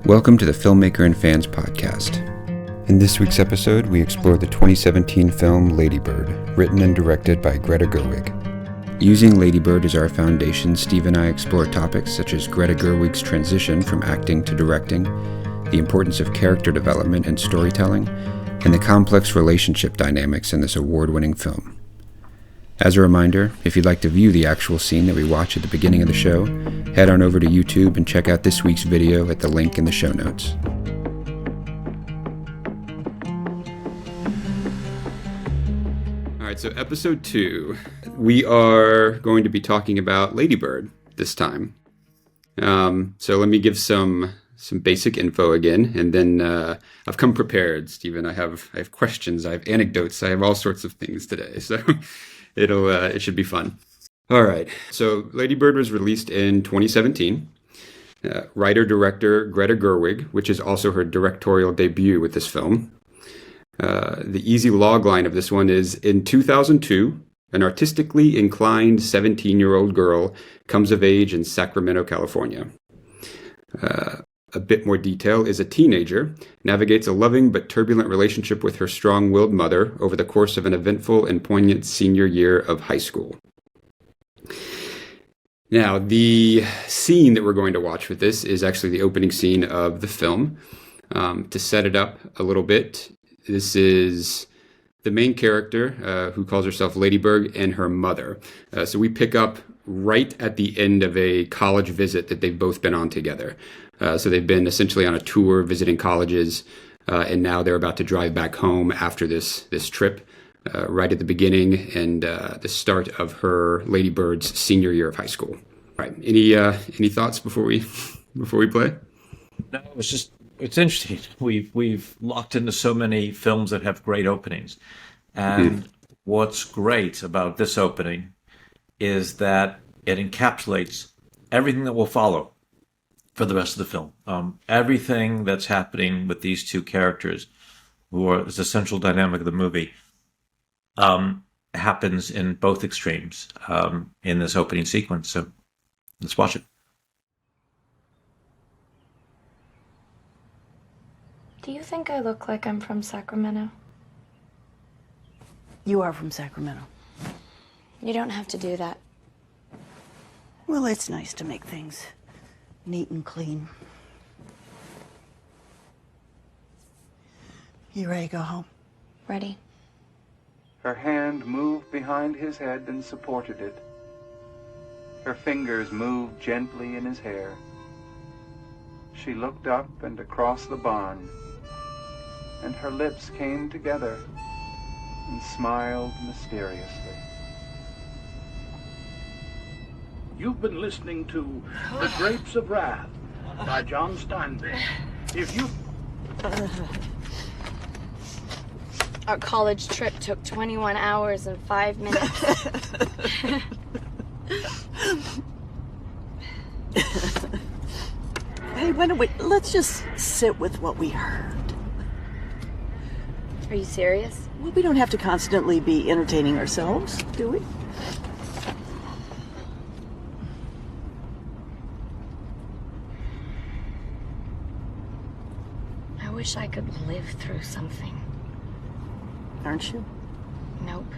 Welcome to the Filmmaker and Fans podcast. In this week's episode, we explore the 2017 film Lady Bird, written and directed by Greta Gerwig. Using Lady Bird as our foundation, Steve and I explore topics such as Greta Gerwig's transition from acting to directing, the importance of character development and storytelling, and the complex relationship dynamics in this award-winning film. As a reminder, if you'd like to view the actual scene that we watch at the beginning of the show, head on over to YouTube and check out this week's video at the link in the show notes. Alright, so episode 2, we are going to be talking about Lady Bird this time. So let me give some basic info again, and then I've come prepared, Stephen. I have questions, I have anecdotes, I have all sorts of things today, so it should be fun. All right, so Lady Bird was released in 2017. Writer-director Greta Gerwig, which is also her directorial debut with this film. The easy logline of this one is, in 2002, an artistically inclined 17-year-old girl comes of age in Sacramento, California. A bit more detail is a teenager navigates a loving but turbulent relationship with her strong-willed mother over the course of an eventful and poignant senior year of high school. Now, the scene that we're going to watch with this is actually the opening scene of the film. To set it up a little bit, this is the main character, who calls herself Lady Bird, and her mother. So we pick up right at the end of a college visit that they've both been on together. So they've been essentially on a tour visiting colleges, and now they're about to drive back home after this trip, right at the beginning and the start of her, Lady Bird's, senior year of high school. All right, any thoughts before we play? No, it's interesting. We've locked into so many films that have great openings, and what's great about this opening is that it encapsulates everything that will follow for the rest of the film. Everything that's happening with these two characters, who are the central dynamic of the movie, happens in both extremes in this opening sequence. So let's watch it. Do you think I look like I'm from Sacramento? You are from Sacramento. You don't have to do that. Well, it's nice to make things neat and clean. You ready to go home? Ready. Her hand moved behind his head and supported it. Her fingers moved gently in his hair. She looked up and across the barn, and her lips came together and smiled mysteriously. You've been listening to The Grapes of Wrath by John Steinbeck. If you... Our college trip took 21 hours and 5 minutes. Hey, let's just sit with what we heard. Are you serious? Well, we don't have to constantly be entertaining ourselves, do we? I wish I could live through something. Aren't you? Nope.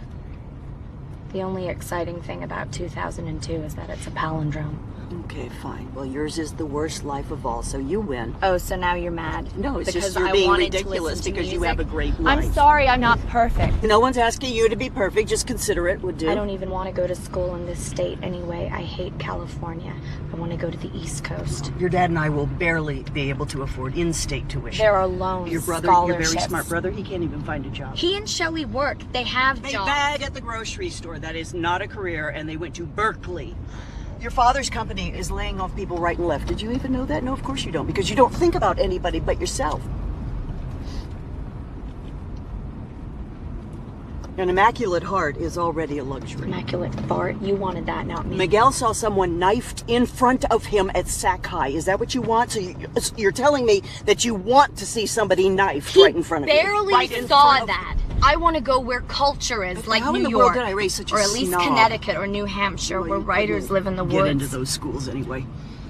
The only exciting thing about 2002 is that it's a palindrome. Okay, fine. Well, yours is the worst life of all, so you win. Oh, so now you're mad? No, it's because just you're I being wanted to ridiculous listen to because you music. have a great life. I'm sorry, I'm not perfect. No one's asking you to be perfect. Just consider it would do. I don't even want to go to school in this state anyway. I hate California. I want to go to the East Coast. Your dad and I will barely be able to afford in-state tuition. There are loans, Your brother, scholarships. your very smart brother, he can't even find a job. He and Shelley work. They have They jobs. bag at the grocery store. That is not a career, and they went to Berkeley. Your father's company is laying off people right and left. Did you even know that? No, of course you don't, because you don't think about anybody but yourself. An immaculate heart is already a luxury. Immaculate fart. You wanted that, not me. Miguel saw someone knifed in front of him at Sac High. Is that what you want? So you're telling me that you want to see somebody knifed right in front of you? He barely saw that. I want to go where culture is, like How New in the York, world did I raise such a or at least snob? Connecticut or New Hampshire, Well, where you writers couldn't live in the get woods. into those schools anyway.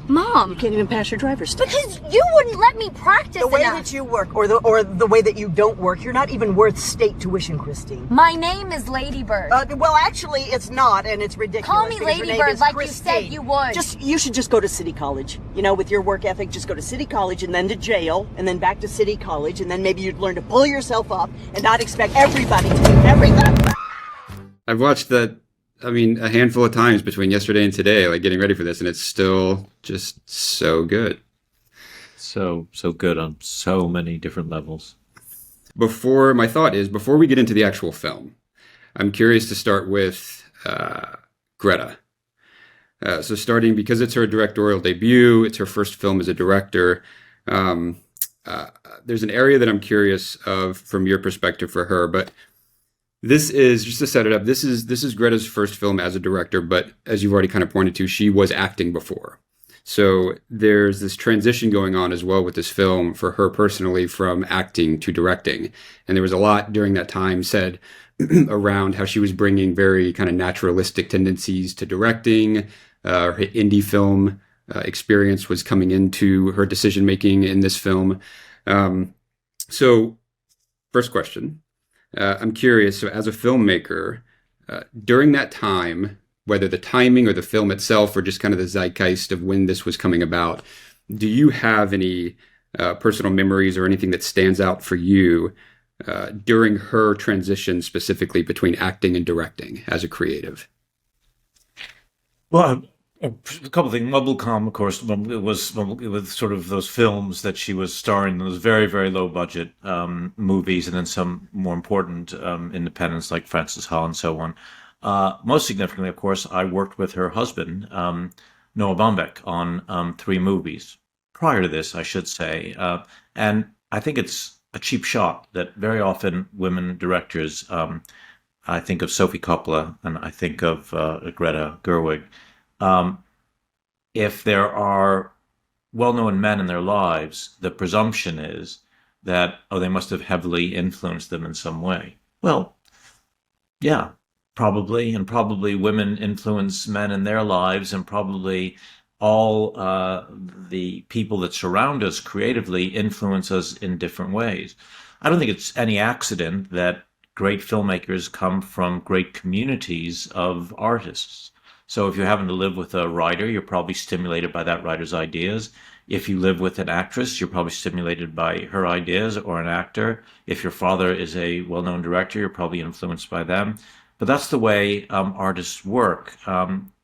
Mom. You can't even pass your driver's test. Because you wouldn't let me practice The way enough. that you work, or the way that you don't work, you're not even worth state tuition, Christine. My name is Ladybird. Well, actually, it's not, and it's ridiculous. Call me because your name Ladybird is like you Christine. said you would. You should just go to City College. You know, with your work ethic, just go to City College and then to jail, and then back to City College, and then maybe you'd learn to pull yourself up and not expect everybody to do everything. I've watched that, I mean, a handful of times between yesterday and today, like getting ready for this, and it's still just so good. So good on so many different levels. Before we get into the actual film, I'm curious to start with Greta. So starting, because it's her directorial debut, it's her first film as a director, there's an area that I'm curious of from your perspective for her, but this is, just to set it up, this is Greta's first film as a director, but as you've already kind of pointed to, she was acting before. So there's this transition going on as well with this film for her personally from acting to directing. And there was a lot during that time said around how she was bringing very kind of naturalistic tendencies to directing. Her indie film experience was coming into her decision making in this film. So first question, I'm curious, so as a filmmaker, during that time, whether the timing or the film itself or just kind of the zeitgeist of when this was coming about, do you have any personal memories or anything that stands out for you during her transition specifically between acting and directing as a creative? Well, a couple of things. Bubblegum, of course, it was sort of those films that she was starring in, those very, very low budget movies, and then some more important independents like Frances Ha and so on. Most significantly, of course, I worked with her husband, Noah Baumbach, on 3 movies. Prior to this, I should say. And I think it's a cheap shot that very often women directors, I think of Sophie Coppola and I think of Greta Gerwig, if there are well-known men in their lives, the presumption is that, they must have heavily influenced them in some way. Well, yeah. Probably, and probably women influence men in their lives, and probably all the people that surround us creatively influence us in different ways. I don't think it's any accident that great filmmakers come from great communities of artists. So if you happen to live with a writer, you're probably stimulated by that writer's ideas. If you live with an actress, you're probably stimulated by her ideas, or an actor. If your father is a well-known director, you're probably influenced by them. But that's the way artists work.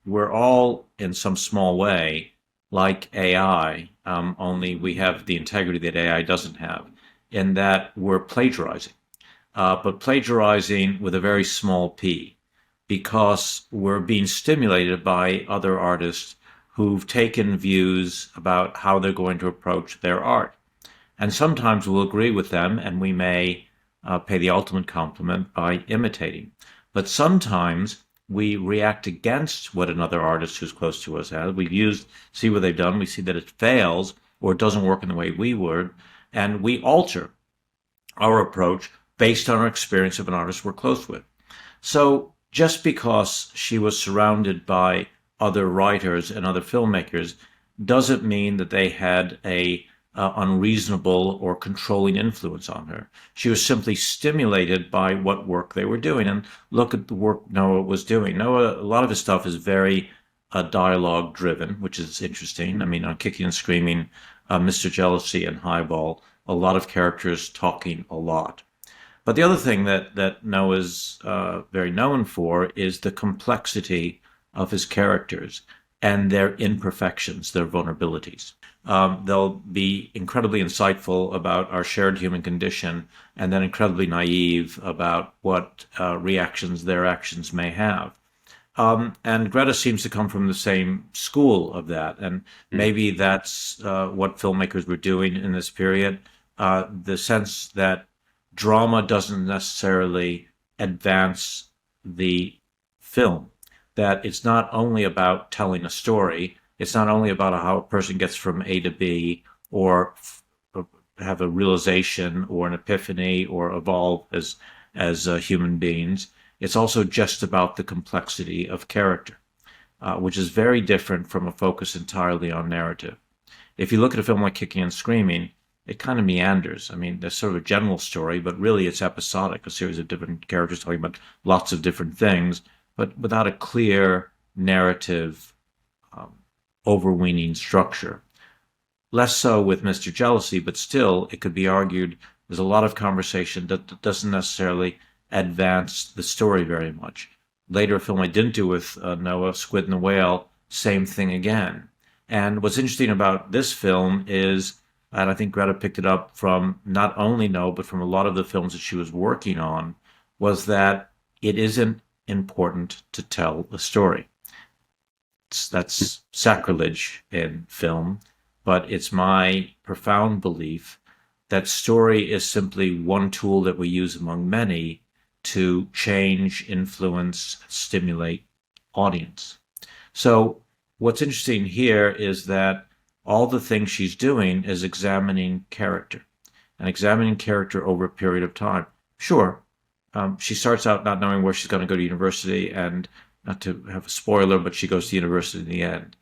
We're all, in some small way, like AI, only we have the integrity that AI doesn't have, in that we're plagiarizing. But plagiarizing with a very small p, because we're being stimulated by other artists who've taken views about how they're going to approach their art. And sometimes we'll agree with them, and we may pay the ultimate compliment by imitating. But sometimes we react against what another artist who's close to us has. See what they've done, we see that it fails, or it doesn't work in the way we would, and we alter our approach based on our experience of an artist we're close with. So just because she was surrounded by other writers and other filmmakers doesn't mean that they had a unreasonable or controlling influence on her. She was simply stimulated by what work they were doing. And look at the work Noah was doing. Noah, a lot of his stuff is very dialogue driven, which is interesting. I mean, on Kicking and Screaming, Mr. Jealousy and Highball, a lot of characters talking a lot. But the other thing that Noah's very known for is the complexity of his characters and their imperfections, their vulnerabilities. They'll be incredibly insightful about our shared human condition, and then incredibly naive about what reactions their actions may have. And Greta seems to come from the same school of that, and maybe that's what filmmakers were doing in this period. The sense that drama doesn't necessarily advance the film, that it's not only about telling a story, it's not only about how a person gets from A to B, or have a realization or an epiphany or evolve as human beings. It's also just about the complexity of character. which is very different from a focus entirely on narrative. If you look at a film like Kicking and Screaming, it kind of meanders. I mean, there's sort of a general story, but really it's episodic, a series of different characters talking about lots of different things, but without a clear narrative overweening structure. Less so with Mr. Jealousy, but still, it could be argued there's a lot of conversation that doesn't necessarily advance the story very much. Later, a film I didn't do with Noah, Squid and the Whale, same thing again. And what's interesting about this film is, and I think Greta picked it up from not only Noah, but from a lot of the films that she was working on, was that it isn't important to tell a story. That's sacrilege in film, but it's my profound belief that story is simply one tool that we use among many to change, influence, stimulate audience. So what's interesting here is that all the things she's doing is examining character, and examining character over a period of time. Sure, she starts out not knowing where she's going to go to university, and not to have a spoiler, but she goes to university in the end,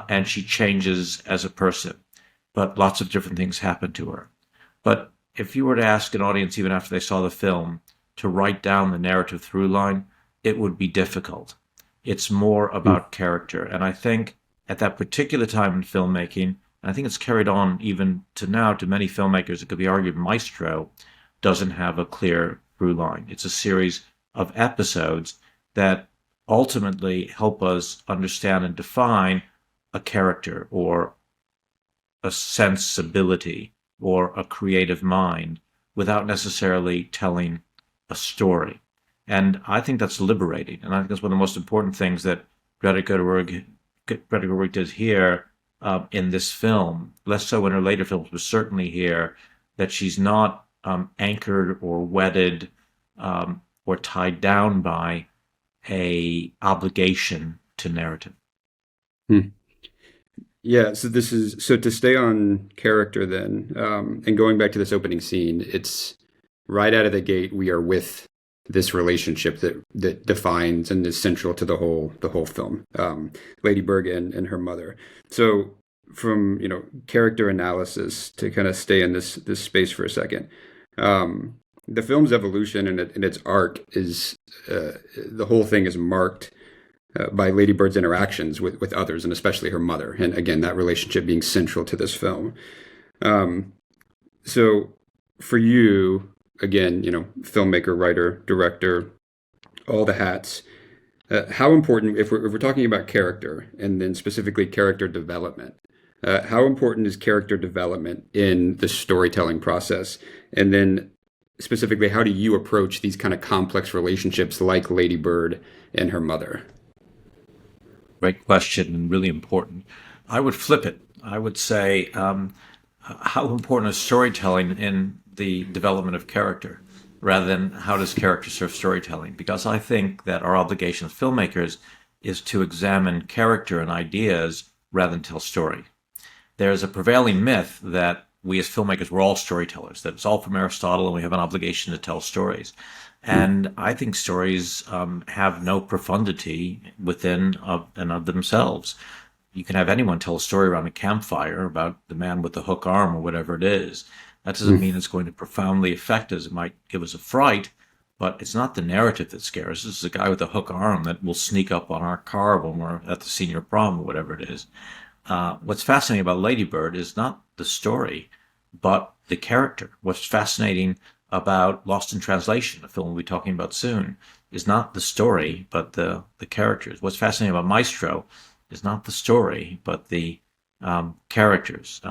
and she changes as a person. But lots of different things happen to her. But if you were to ask an audience, even after they saw the film, to write down the narrative through line, it would be difficult. It's more about character. And I think at that particular time in filmmaking, and I think it's carried on even to now to many filmmakers, it could be argued Maestro doesn't have a clear through line. It's a series of episodes that ultimately help us understand and define a character or a sensibility or a creative mind without necessarily telling a story. And I think that's liberating. And I think that's one of the most important things that Greta Gerwig did here in this film, less so in her later films, but certainly here, that she's not anchored or wedded or tied down by a obligation to narrative. Yeah, so to stay on character then, and going back to this opening scene, it's right out of the gate we are with this relationship that defines and is central to the whole film, Lady Berg and her mother. So from character analysis, to kind of stay in this space for a second, the film's evolution and its arc is the whole thing is marked by Lady Bird's interactions with others, and especially her mother, and again that relationship being central to this film. So for you, again, filmmaker, writer, director, all the hats. How important, if we're talking about character, and then specifically character development, how important is character development in the storytelling process? And then specifically, how do you approach these kind of complex relationships like Lady Bird and her mother? Great question, and really important. I would flip it. I would say, how important is storytelling in the development of character, rather than how does character serve storytelling? Because I think that our obligation as filmmakers is to examine character and ideas rather than tell story. There's a prevailing myth that we as filmmakers, we're all storytellers, that it's all from Aristotle and we have an obligation to tell stories. And I think stories have no profundity within and of themselves. You can have anyone tell a story around a campfire about the man with the hook arm or whatever it is. That doesn't mean it's going to profoundly affect us. It might give us a fright, but it's not the narrative that scares us. This is a guy with a hook arm that will sneak up on our car when we're at the senior prom or whatever it is. What's fascinating about Lady Bird is not the story, but the character. What's fascinating about Lost in Translation, a film we'll be talking about soon, is not the story, but the characters. What's fascinating about Maestro is not the story, but the characters.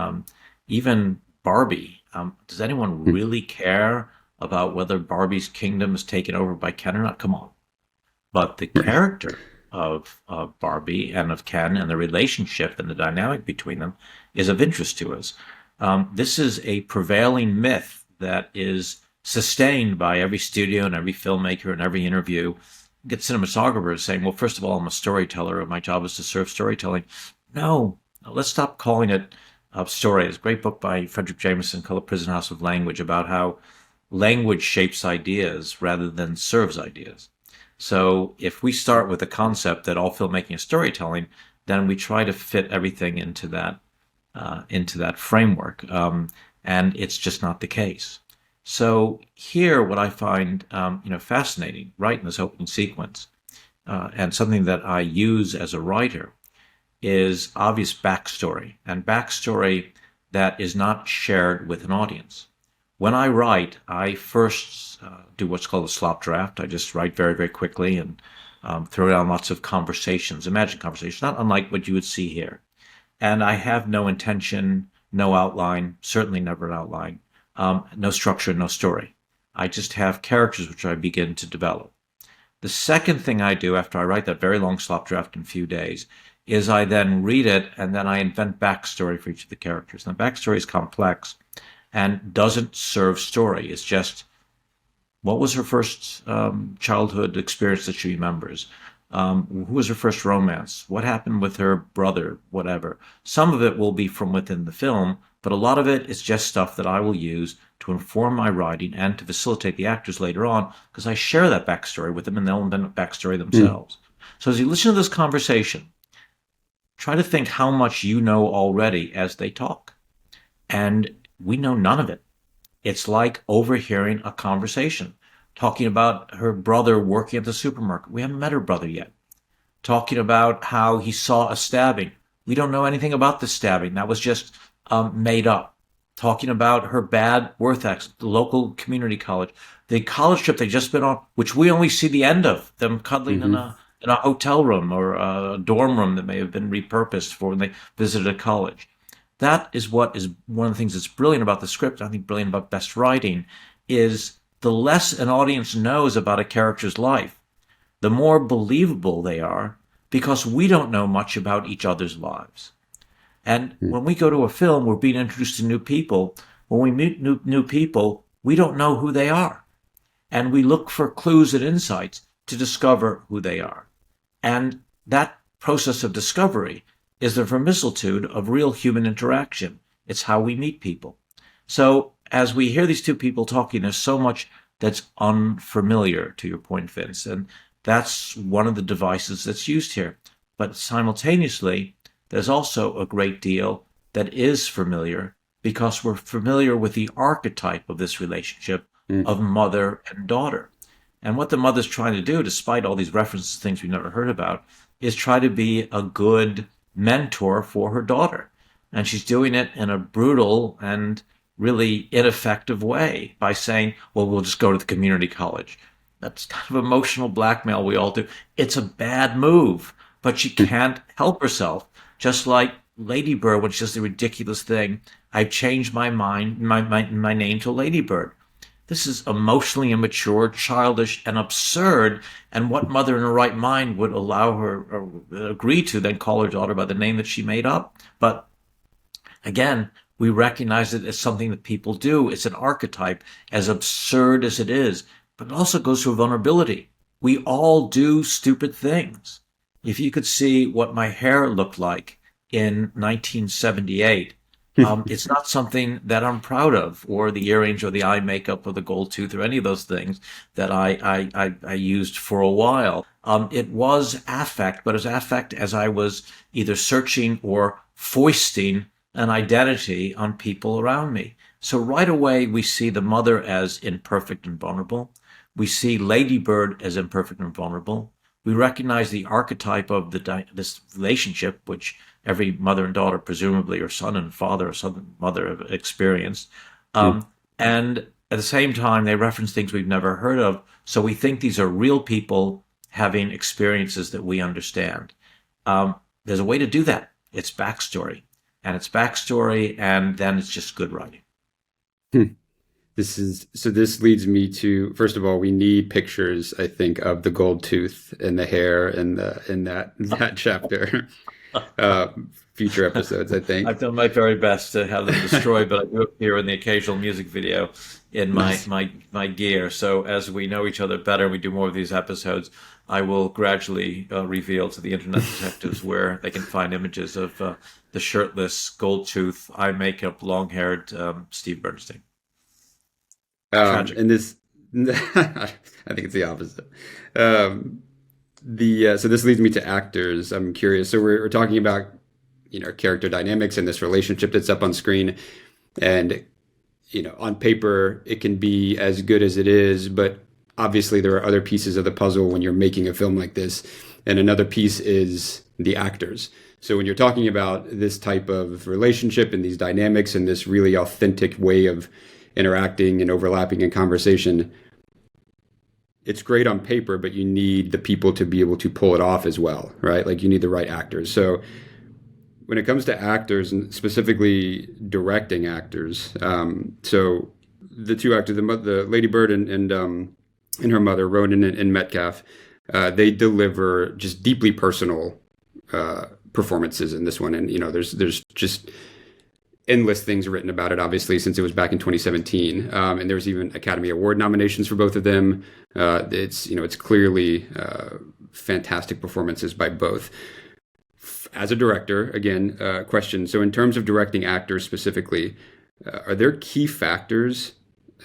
Even Barbie. Does anyone really care about whether Barbie's kingdom is taken over by Ken or not? Come on. But the character of Barbie and of Ken and the relationship and the dynamic between them is of interest to us. This is a prevailing myth that is sustained by every studio and every filmmaker and every interview. You get cinematographers saying, well, first of all, I'm a storyteller and my job is to serve storytelling. No, let's stop calling it a story. There's a great book by Frederick Jameson called The Prison House of Language about how language shapes ideas rather than serves ideas. So if we start with the concept that all filmmaking is storytelling, then we try to fit everything into that framework, and it's just not the case. So here, what I find fascinating, right in this opening sequence, and something that I use as a writer, is obvious backstory, and backstory that is not shared with an audience. When I write, I first do what's called a slop draft. I just write very, very quickly and throw down lots of conversations, imagined conversations, not unlike what you would see here. And I have no intention, no outline, certainly never an outline, no structure, no story. I just have characters which I begin to develop. The second thing I do after I write that very long slop draft in a few days is I then read it and then I invent backstory for each of the characters. And the backstory is complex and doesn't serve story. It's just, what was her first childhood experience that she remembers? Who was her first romance? What happened with her brother? Whatever. Some of it will be from within the film, but a lot of it is just stuff that I will use to inform my writing and to facilitate the actors later on, because I share that backstory with them and they'll invent a backstory themselves. So as you listen to this conversation, try to think how much you know already as they talk. And we know none of it. It's like overhearing a conversation, talking about her brother working at the supermarket. We haven't met her brother yet. Talking about how he saw a stabbing. We don't know anything about the stabbing. That was just made up. Talking about her bad work ethic, the local community college, the college trip they've just been on, which we only see the end of, them cuddling in a hotel room or a dorm room that may have been repurposed for when they visited a college. That is what is one of the things that's brilliant about the script, I think brilliant about best writing, is the less an audience knows about a character's life, the more believable they are, because we don't know much about each other's lives. And when we go to a film, we're being introduced to new people. When we meet new people, we don't know who they are. And we look for clues and insights to discover who they are. And that process of discovery is the vicissitude of real human interaction. It's how we meet people. So as we hear these two people talking, there's so much that's unfamiliar, to your point, Vince. And that's one of the devices that's used here. But simultaneously, there's also a great deal that is familiar because we're familiar with the archetype of this relationship of mother and daughter. And what the mother's trying to do, despite all these references to things we've never heard about, is try to be a good mentor for her daughter. And she's doing it in a brutal and really ineffective way by saying, well, we'll just go to the community college. That's kind of emotional blackmail we all do. It's a bad move, but she can't help herself. Just like Lady Bird, which is the ridiculous thing. I've changed my mind, my name to Lady Bird. This is emotionally immature, childish, and absurd. And what mother in her right mind would allow her or agree to then call her daughter by the name that she made up? But again, we recognize it as something that people do. It's an archetype, as absurd as it is, but it also goes through vulnerability. We all do stupid things. If you could see what my hair looked like in 1978, it's not something that I'm proud of, or the earrings or the eye makeup or the gold tooth or any of those things that I used for a while. It was affect, but it was affect as I was either searching or foisting an identity on people around me. So right away, we see the mother as imperfect and vulnerable. We see Lady Bird as imperfect and vulnerable. We recognize the archetype of this relationship, which every mother and daughter, presumably, or son and father, or son and mother have experienced. And at the same time, they reference things we've never heard of. So we think these are real people having experiences that we understand. There's a way to do that. It's backstory. And it's backstory, and then it's just good writing. This leads me to, first of all, we need pictures, I think, of the gold tooth and the hair in that chapter. Future episodes, I think. I've done my very best to have them destroyed, but I do appear in the occasional music video in my gear. So as we know each other better and we do more of these episodes, I will gradually reveal to the internet detectives where they can find images of the shirtless, gold tooth, eye makeup, long-haired Steve Bernstein. And I think it's the opposite. Um, so this leads me to actors. I'm curious. So we're talking about character dynamics and this relationship that's up on screen, and on paper it can be as good as it is, but obviously there are other pieces of the puzzle when you're making a film like this, and another piece is the actors. So when you're talking about this type of relationship and these dynamics and this really authentic way of interacting and overlapping in conversation, it's great on paper, but you need the people to be able to pull it off as well, right? Like you need the right actors. So when it comes to actors and specifically directing actors, so the two actors, the Lady Bird and her mother, Ronan and Metcalf, they deliver just deeply personal performances in this one. And there's just endless things written about it, obviously, since it was back in 2017. And there's even Academy Award nominations for both of them. It's clearly fantastic performances by both. As a director, again, question. So in terms of directing actors specifically, are there key factors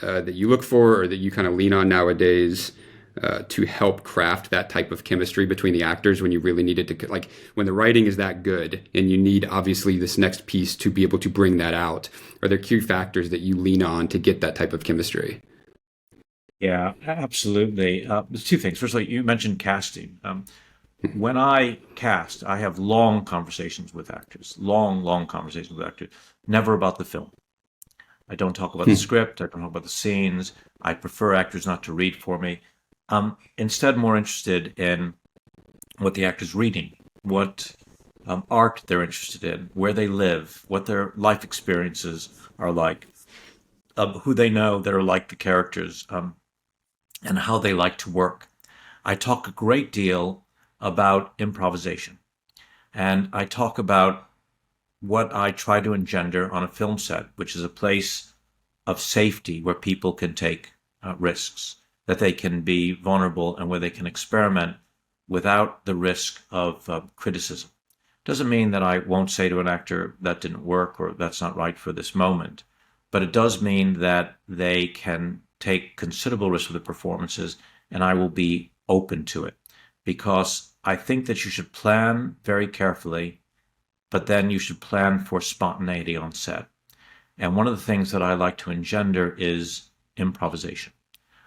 that you look for or that you kind of lean on nowadays to help craft that type of chemistry between the actors when you really need it to, like when the writing is that good and you need obviously this next piece to be able to bring that out? Are there key factors that you lean on to get that type of chemistry? Yeah, absolutely. There's two things. First of all, you mentioned casting. When I cast, I have long conversations with actors, long conversations with actors, never about the film. I don't talk about the script. I don't talk about the scenes. I prefer actors not to read for me. Instead, more interested in what the actor's reading, what art they're interested in, where they live, what their life experiences are like, who they know that are like the characters, and how they like to work. I talk a great deal about improvisation, and I talk about what I try to engender on a film set, which is a place of safety where people can take risks, that they can be vulnerable and where they can experiment without the risk of criticism. Doesn't mean that I won't say to an actor that didn't work or that's not right for this moment, but it does mean that they can take considerable risk with the performances, and I will be open to it, because I think that you should plan very carefully, but then you should plan for spontaneity on set. And one of the things that I like to engender is improvisation.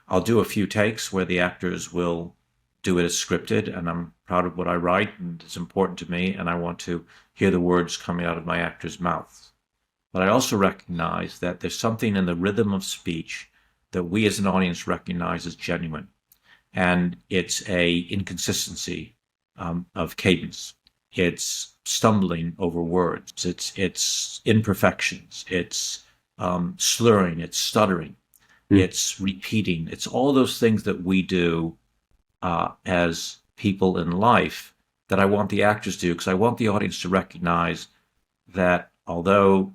I'll do a few takes where the actors will do it as scripted, and I'm proud of what I write, and it's important to me, and I want to hear the words coming out of my actors' mouths. But I also recognize that there's something in the rhythm of speech that we as an audience recognize as genuine. And it's a inconsistency of cadence. It's stumbling over words. It's imperfections. It's slurring. It's stuttering. It's repeating. It's all those things that we do as people in life that I want the actors to do, because I want the audience to recognize that although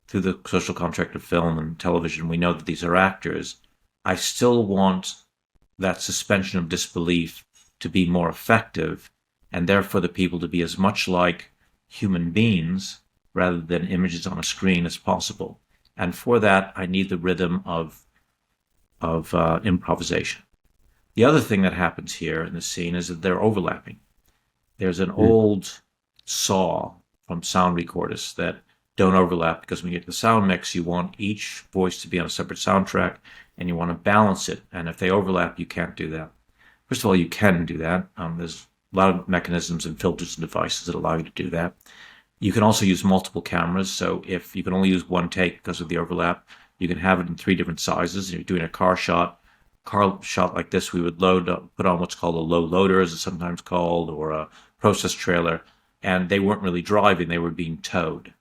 through the social contract of film and television we know that these are actors, I still want that suspension of disbelief to be more effective, and therefore the people to be as much like human beings rather than images on a screen as possible. And for that, I need the rhythm of improvisation. The other thing that happens here in the scene is that they're overlapping. There's an old saw from sound recorders that don't overlap, because when you get the sound mix, you want each voice to be on a separate soundtrack, and you want to balance it. And if they overlap, you can't do that. First of all, you can do that. There's a lot of mechanisms and filters and devices that allow you to do that. You can also use multiple cameras. So if you can only use one take because of the overlap, you can have it in 3 different sizes. If you're doing a car shot like this, we would put on what's called a low loader, as it's sometimes called, or a process trailer. And they weren't really driving, they were being towed.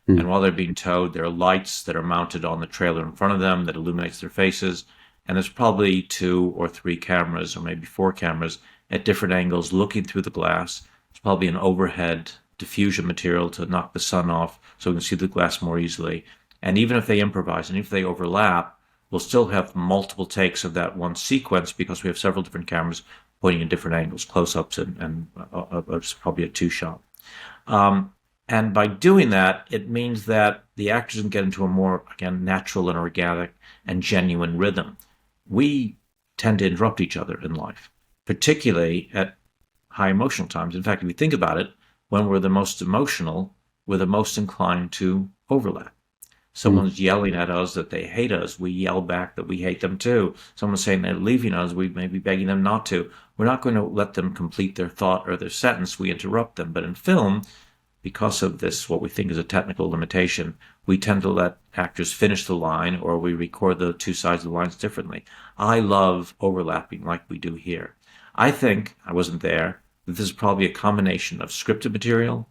And while they're being towed, there are lights that are mounted on the trailer in front of them that illuminates their faces. And there's probably 2 or 3 cameras, or maybe 4 cameras at different angles looking through the glass. There's probably an overhead diffusion material to knock the sun off so we can see the glass more easily. And even if they improvise and if they overlap, we'll still have multiple takes of that one sequence, because we have several different cameras pointing in different angles, close-ups and probably a 2-shot. And by doing that, it means that the actors can get into a more, again, natural and organic and genuine rhythm. We tend to interrupt each other in life, particularly at high emotional times. In fact, if you think about it, when we're the most emotional, we're the most inclined to overlap. Someone's yelling at us that they hate us, we yell back that we hate them too. Someone's saying they're leaving us, we may be begging them not to. We're not going to let them complete their thought or their sentence, we interrupt them. But in film, because of this, what we think is a technical limitation, we tend to let actors finish the line, or we record the two sides of the lines differently. I love overlapping like we do here. I think, I wasn't there, that this is probably a combination of scripted material,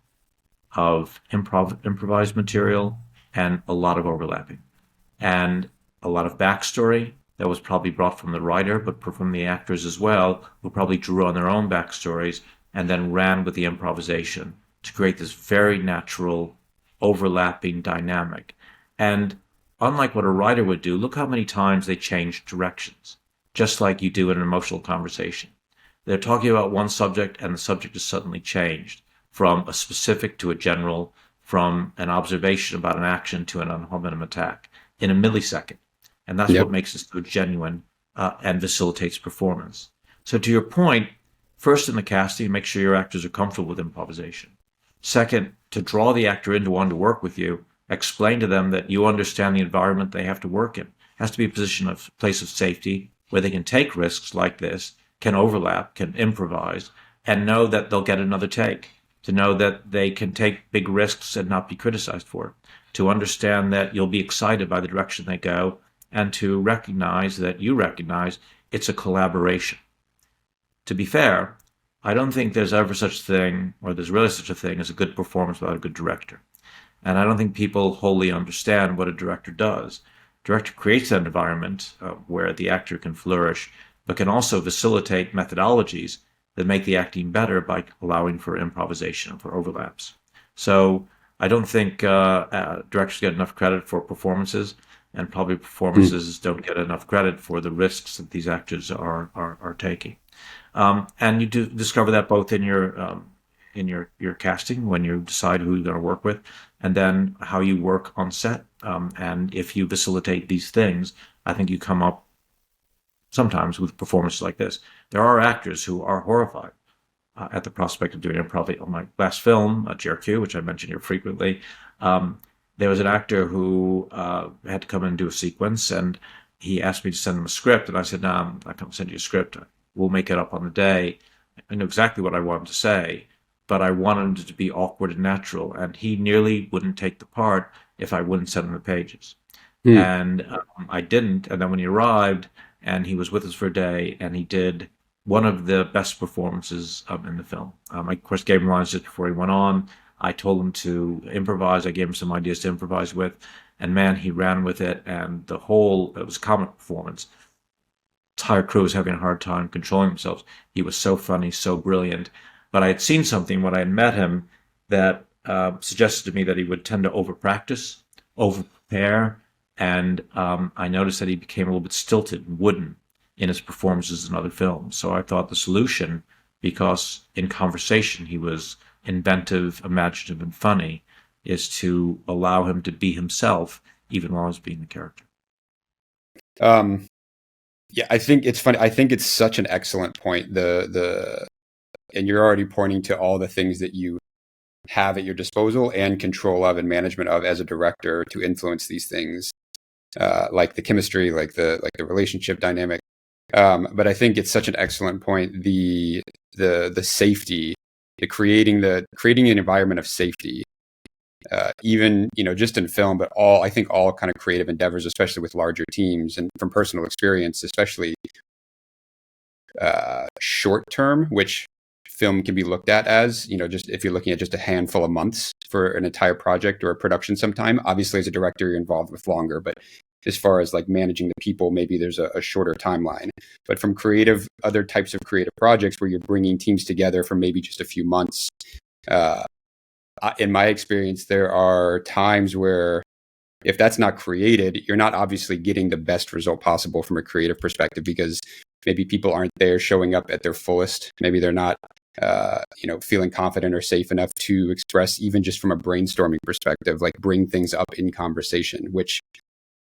of improvised material, and a lot of overlapping. And a lot of backstory that was probably brought from the writer, but from the actors as well, who probably drew on their own backstories and then ran with the improvisation to create this very natural, overlapping dynamic. And unlike what a writer would do, look how many times they change directions, just like you do in an emotional conversation. They're talking about one subject, and the subject is suddenly changed from a specific to a general, from an observation about an action to an ad hominem attack in a millisecond. And that's what makes it so genuine and facilitates performance. So to your point, first in the casting, make sure your actors are comfortable with improvisation. Second, to draw the actor into wanting to work with you, explain to them that you understand the environment they have to work in. It has to be a place of safety where they can take risks like this, can overlap, can improvise, and know that they'll get another take. To know that they can take big risks and not be criticized for it, to understand that you'll be excited by the direction they go, and to recognize that you recognize it's a collaboration. To be fair, I don't think there's ever such a thing, or there's really such a thing as a good performance without a good director. And I don't think people wholly understand what a director does. Director creates an environment where the actor can flourish, but can also facilitate methodologies that make the acting better by allowing for improvisation and for overlaps. So I don't think directors get enough credit for performances, and probably performances don't get enough credit for the risks that these actors are taking. And you do discover that both in your casting, when you decide who you're going to work with, and then how you work on set. And if you facilitate these things, I think you come up sometimes with performances like this. There are actors who are horrified at the prospect of doing improv. On my last film, GRQ, which I mention here frequently, there was an actor who had to come in and do a sequence, and he asked me to send him a script, and I said, no, I'm not going to send you a script. We'll make it up on the day. I knew exactly what I wanted to say, but I wanted it to be awkward and natural, and he nearly wouldn't take the part if I wouldn't send him the pages. And I didn't, and then when he arrived, and he was with us for a day, and he did one of the best performances in the film. I, of course, gave him lines just before he went on. I told him to improvise. I gave him some ideas to improvise with. And man, he ran with it. And it was a comic performance. The entire crew was having a hard time controlling themselves. He was so funny, so brilliant. But I had seen something when I had met him that suggested to me that he would tend to over-practice, over-prepare. And I noticed that he became a little bit stilted and wooden in his performances in other films. So I thought the solution, because in conversation he was inventive, imaginative, and funny, is to allow him to be himself, even while he's being the character. Yeah, I think it's funny. I think it's such an excellent point. And you're already pointing to all the things that you have at your disposal and control of and management of as a director to influence these things. Like the chemistry, like the relationship dynamic. But I think it's such an excellent point. The safety, creating an environment of safety, even just in film, but I think all kind of creative endeavors, especially with larger teams, and from personal experience, especially short term, which film can be looked at as, just if you're looking at just a handful of months for an entire project or a production sometime. Obviously, as a director, you're involved with longer, but as far as like managing the people, maybe there's a shorter timeline. But from other types of creative projects where you're bringing teams together for maybe just a few months, in my experience, there are times where if that's not created, you're not obviously getting the best result possible from a creative perspective, because maybe people aren't there showing up at their fullest. Maybe they're not feeling confident or safe enough to express, even just from a brainstorming perspective, like bring things up in conversation, which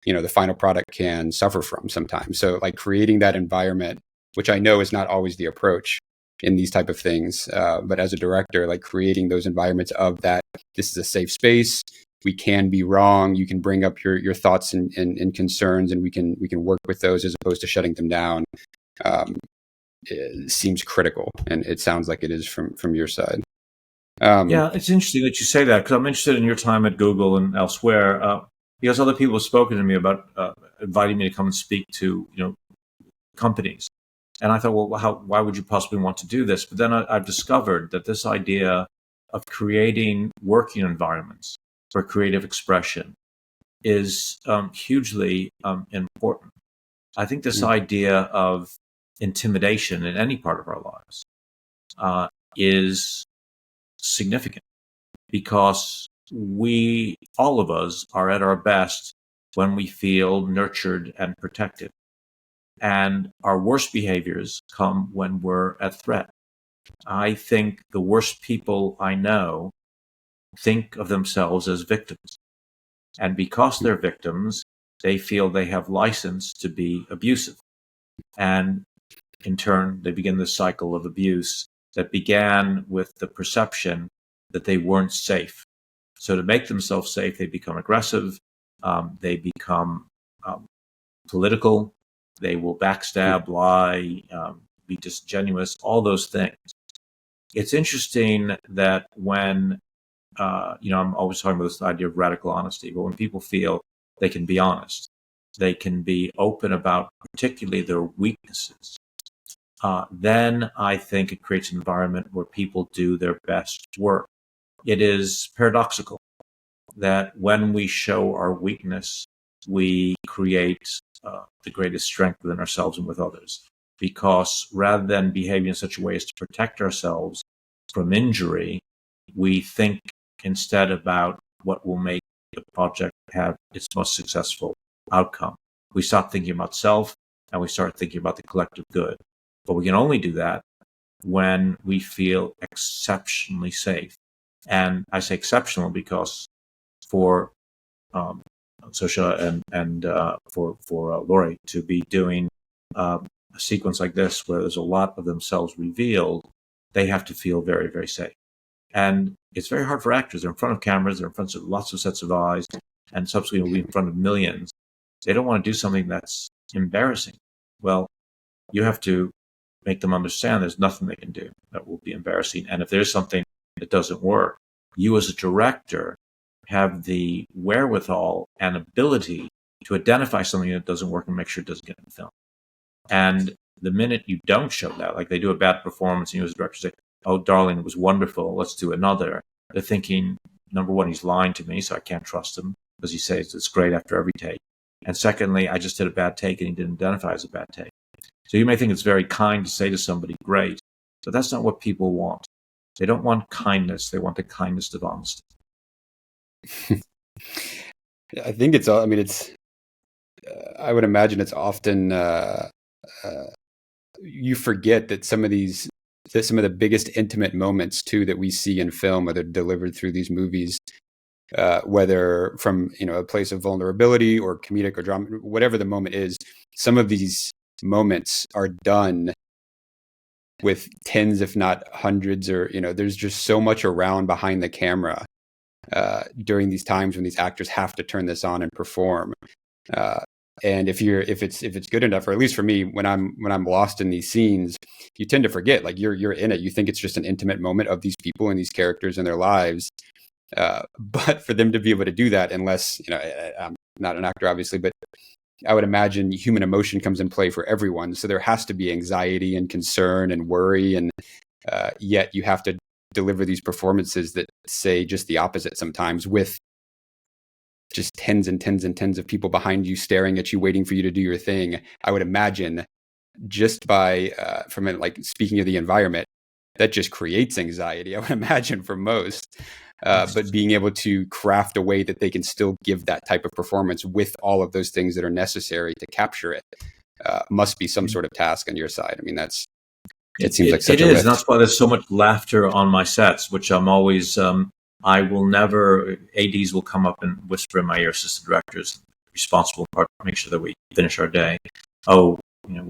the final product can suffer from sometimes. So like creating that environment, which I know is not always the approach in these type of things, but as a director, like creating those environments of that, this is a safe space. We can be wrong. You can bring up your thoughts and concerns, and we can work with those as opposed to shutting them down. It seems critical, and it sounds like it is from your side. Yeah, it's interesting that you say that, because I'm interested in your time at Google and elsewhere, because other people have spoken to me about inviting me to come and speak to companies, and I thought, well, why would you possibly want to do this? But then I've discovered that this idea of creating working environments for creative expression is hugely important. I think this idea of intimidation in any part of our lives is significant, because all of us are at our best when we feel nurtured and protected. And our worst behaviors come when we're at threat. I think the worst people I know think of themselves as victims. And because they're victims, they feel they have license to be abusive. And in turn, they begin this cycle of abuse that began with the perception that they weren't safe. So to make themselves safe, they become aggressive, they become political, they will backstab, lie, be disingenuous, all those things. It's interesting that when, I'm always talking about this idea of radical honesty, but when people feel they can be honest, they can be open about particularly their weaknesses, then I think it creates an environment where people do their best work. It is paradoxical that when we show our weakness, we create the greatest strength within ourselves and with others. Because rather than behaving in such a way as to protect ourselves from injury, we think instead about what will make the project have its most successful outcome. We stop thinking about self and we start thinking about the collective good. But we can only do that when we feel exceptionally safe. And I say exceptional because for Sosha and for Laurie to be doing a sequence like this, where there's a lot of themselves revealed, they have to feel very, very safe. And it's very hard for actors. They're in front of cameras, they're in front of lots of sets of eyes, and subsequently will be in front of millions. They don't want to do something that's embarrassing. Well, you have to make them understand there's nothing they can do that will be embarrassing. And if there's something that doesn't work, you as a director have the wherewithal and ability to identify something that doesn't work and make sure it doesn't get in the film. And the minute you don't show that, like they do a bad performance and you as a director say, oh, darling, it was wonderful, let's do another. They're thinking, number one, he's lying to me, so I can't trust him because he says it's great after every take. And secondly, I just did a bad take and he didn't identify as a bad take. So you may think it's very kind to say to somebody, great, but that's not what people want. They don't want kindness. They want the kindness of honesty. I think it's, I mean, it's, I would imagine it's often, you forget that some of the biggest intimate moments too, that we see in film, whether delivered through these movies, whether from, a place of vulnerability or comedic or drama, whatever the moment is, some of these moments are done with tens, if not hundreds, or, there's just so much around behind the camera during these times when these actors have to turn this on and perform. And if it's good enough, or at least for me, when I'm lost in these scenes, you tend to forget, like you're in it. You think it's just an intimate moment of these people and these characters and their lives. But for them to be able to do that, unless, I'm not an actor, obviously, but I would imagine human emotion comes in play for everyone. So there has to be anxiety and concern and worry. And yet you have to deliver these performances that say just the opposite sometimes, with just tens and tens and tens of people behind you staring at you, waiting for you to do your thing. I would imagine just by, from like speaking of the environment, that just creates anxiety, I would imagine, for most. But being able to craft a way that they can still give that type of performance with all of those things that are necessary to capture it must be some sort of task on your side. I mean, it seems like such a lift. And that's why there's so much laughter on my sets, which I'm always, I will never, ADs will come up and whisper in my ear, assistant directors, responsible part to make sure that we finish our day. Oh, we've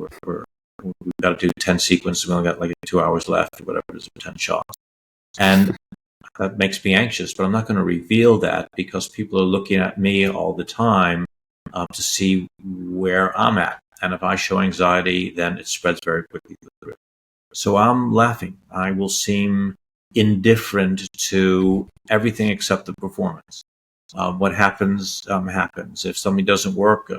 got to do 10 sequences. We only got like 2 hours left or whatever it is, 10 shots. And that makes me anxious, but I'm not going to reveal that because people are looking at me all the time to see where I'm at. And if I show anxiety, then it spreads very quickly through. So I'm laughing. I will seem indifferent to everything except the performance. What happens, happens. If something doesn't work,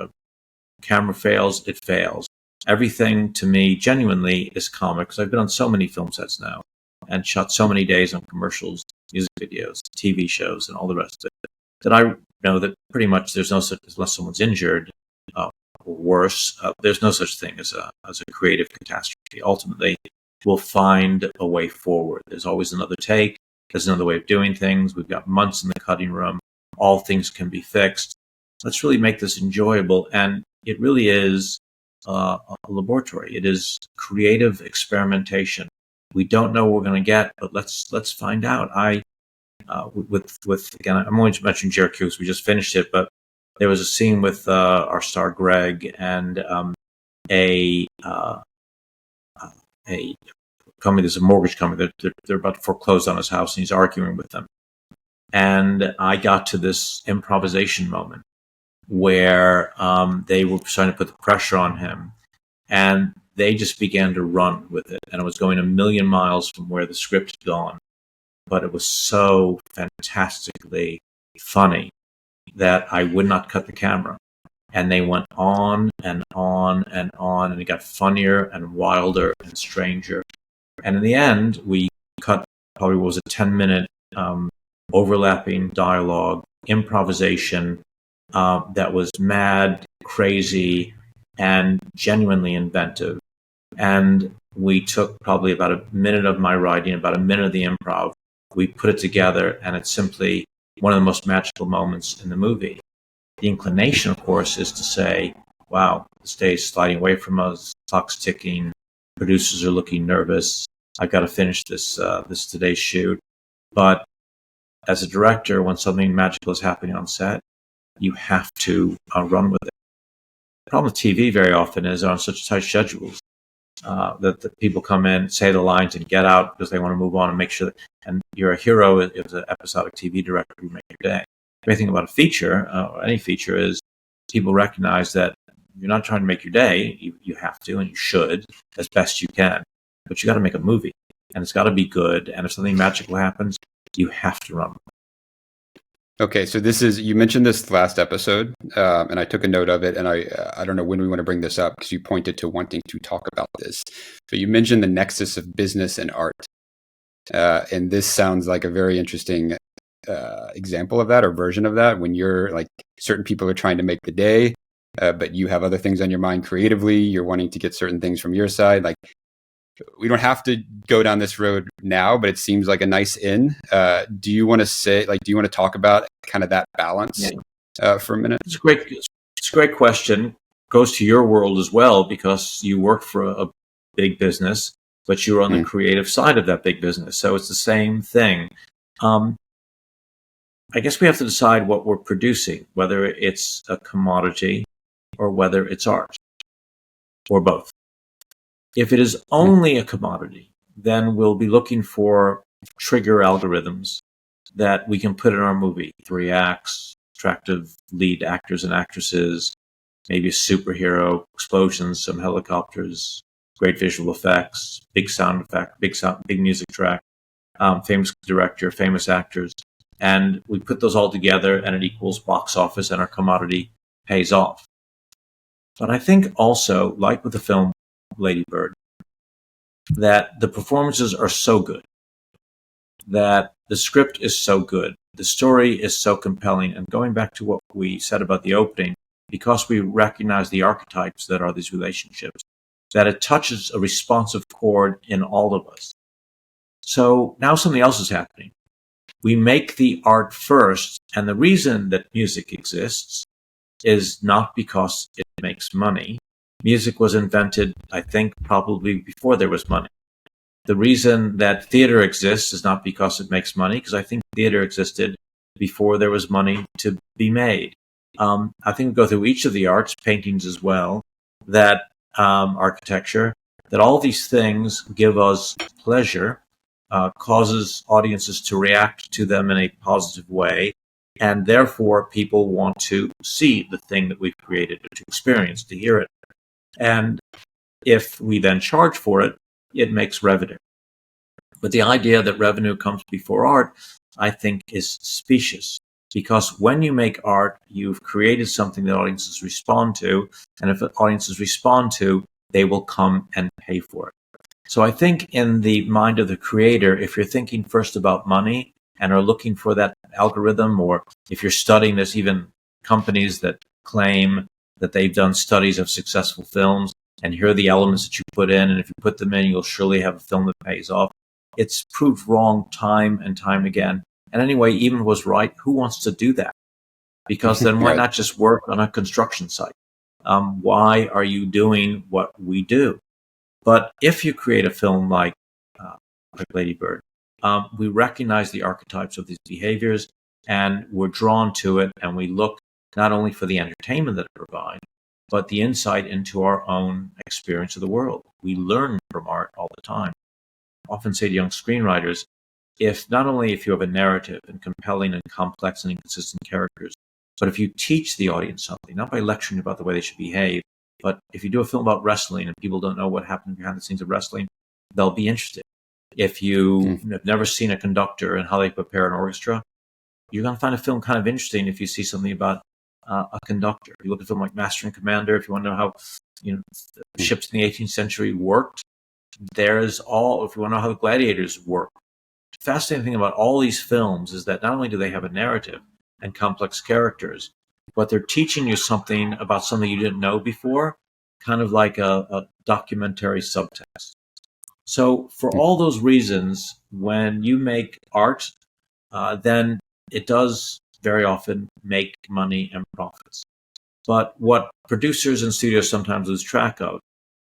camera fails, it fails. Everything to me genuinely is comic because I've been on so many film sets now and shot so many days on commercials, music videos, TV shows, and all the rest of it, that I know that pretty much there's no such, unless someone's injured or worse, there's no such thing as a creative catastrophe. Ultimately, we'll find a way forward. There's always another take. There's another way of doing things. We've got months in the cutting room. All things can be fixed. Let's really make this enjoyable. And it really is a laboratory. It is creative experimentation. We don't know what we're going to get, but let's find out. Again, I'm only mentioning Jericho because we just finished it, but there was a scene with our star Greg and a company. There's a mortgage company. They're about to foreclose on his house, and he's arguing with them. And I got to this improvisation moment where they were trying to put the pressure on him, and they just began to run with it. And it was going a million miles from where the script had gone. But it was so fantastically funny that I would not cut the camera. And they went on and on and on, and it got funnier and wilder and stranger. And in the end, we cut probably what was a 10-minute overlapping dialogue, improvisation that was mad, crazy, and genuinely inventive. And we took probably about a minute of my writing, about a minute of the improv. We put it together, and it's simply one of the most magical moments in the movie. The inclination, of course, is to say, wow, this day is sliding away from us, clock's ticking, producers are looking nervous, I've got to finish this today's shoot. But as a director, when something magical is happening on set, you have to run with it. The problem with TV very often is on such tight schedules that the people come in, say the lines, and get out because they want to move on and make sure that, and you're a hero as an episodic TV director who make your day. The great thing about a feature, or any feature, is people recognize that you're not trying to make your day. You have to, and you should, as best you can. But you got to make a movie, and it's got to be good. And if something magical happens, you have to run. Okay, so you mentioned this last episode, and I took a note of it, and I don't know when we want to bring this up because you pointed to wanting to talk about this. So you mentioned the nexus of business and art, and this sounds like a very interesting example of that or version of that, when you're like, certain people are trying to make the day, but you have other things on your mind creatively. You're wanting to get certain things from your side. Like, we don't have to go down this road now, but it seems like a nice in. Do you want to talk about kind of that balance for a minute? It's a great question. Goes to your world as well, because you work for a big business, but you're on the creative side of that big business. So it's the same thing. I guess we have to decide what we're producing, whether it's a commodity or whether it's art, or both. If it is only a commodity, then we'll be looking for trigger algorithms that we can put in our movie. 3 acts, attractive lead actors and actresses, maybe a superhero, explosions, some helicopters, great visual effects, big sound effect, big music track, famous director, famous actors. And we put those all together, and it equals box office, and our commodity pays off. But I think also, like with the film Lady Bird, that the performances are so good, that the script is so good, the story is so compelling. And going back to what we said about the opening, because we recognize the archetypes that are these relationships, that it touches a responsive chord in all of us. So now something else is happening. We make the art first, and the reason that music exists is not because it makes money. Music was invented, I think, probably before there was money. The reason that theater exists is not because it makes money, because I think theater existed before there was money to be made. I think we go through each of the arts, paintings as well, that architecture, that all these things give us pleasure, causes audiences to react to them in a positive way, and therefore people want to see the thing that we've created, to experience, to hear it. And if we then charge for it, it makes revenue. But the idea that revenue comes before art, I think, is specious. Because when you make art, you've created something that audiences respond to. And if audiences respond to, they will come and pay for it. So I think in the mind of the creator, if you're thinking first about money and are looking for that algorithm, or if you're studying, there's even companies that claim that they've done studies of successful films, and here are the elements that you put in, and if you put them in, you'll surely have a film that pays off. It's proved wrong time and time again. And anyway, even was right, who wants to do that? Because then why not just work on a construction site? Why are you doing what we do? But if you create a film like Lady Bird, we recognize the archetypes of these behaviors, and we're drawn to it, and we look not only for the entertainment that it provides, but the insight into our own experience of the world. We learn from art all the time. I often say to young screenwriters, not only if you have a narrative and compelling and complex and inconsistent characters, but if you teach the audience something, not by lecturing about the way they should behave, but if you do a film about wrestling and people don't know what happened behind the scenes of wrestling, they'll be interested. If you have never seen a conductor and how they prepare an orchestra, you're going to find a film kind of interesting if you see something about a conductor. If you look at a film like Master and Commander, if you want to know how ships in the 18th century worked, if you want to know how the gladiators worked. The fascinating thing about all these films is that not only do they have a narrative and complex characters, but they're teaching you something about something you didn't know before, kind of like a documentary subtext. So for all those reasons, when you make art, then it does very often make money and profits. But what producers and studios sometimes lose track of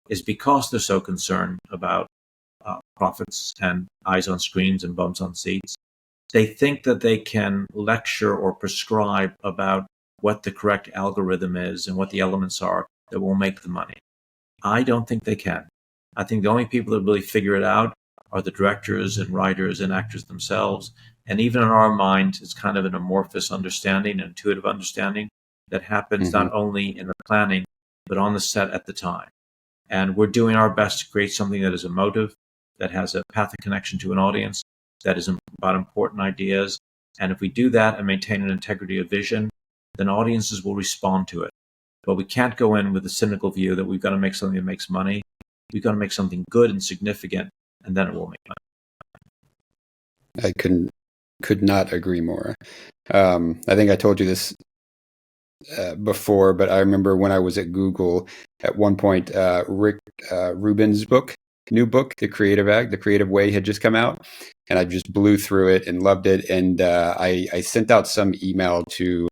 is, because they're so concerned about profits and eyes on screens and bums on seats, they think that they can lecture or prescribe about what the correct algorithm is and what the elements are that will make the money. I don't think they can. I think the only people that really figure it out are the directors and writers and actors themselves. And even in our mind, it's kind of an amorphous understanding, an intuitive understanding that happens not only in the planning, but on the set at the time. And we're doing our best to create something that is emotive, that has a path of connection to an audience, that is about important ideas. And if we do that and maintain an integrity of vision, then audiences will respond to it. But we can't go in with a cynical view that we've got to make something that makes money. We've got to make something good and significant, and then it will make money. I could not agree more. I think I told you this before, but I remember when I was at Google at one point, Rick Rubin's new book, The Creative Way, had just come out, and I just blew through it and loved it. And I sent out some email to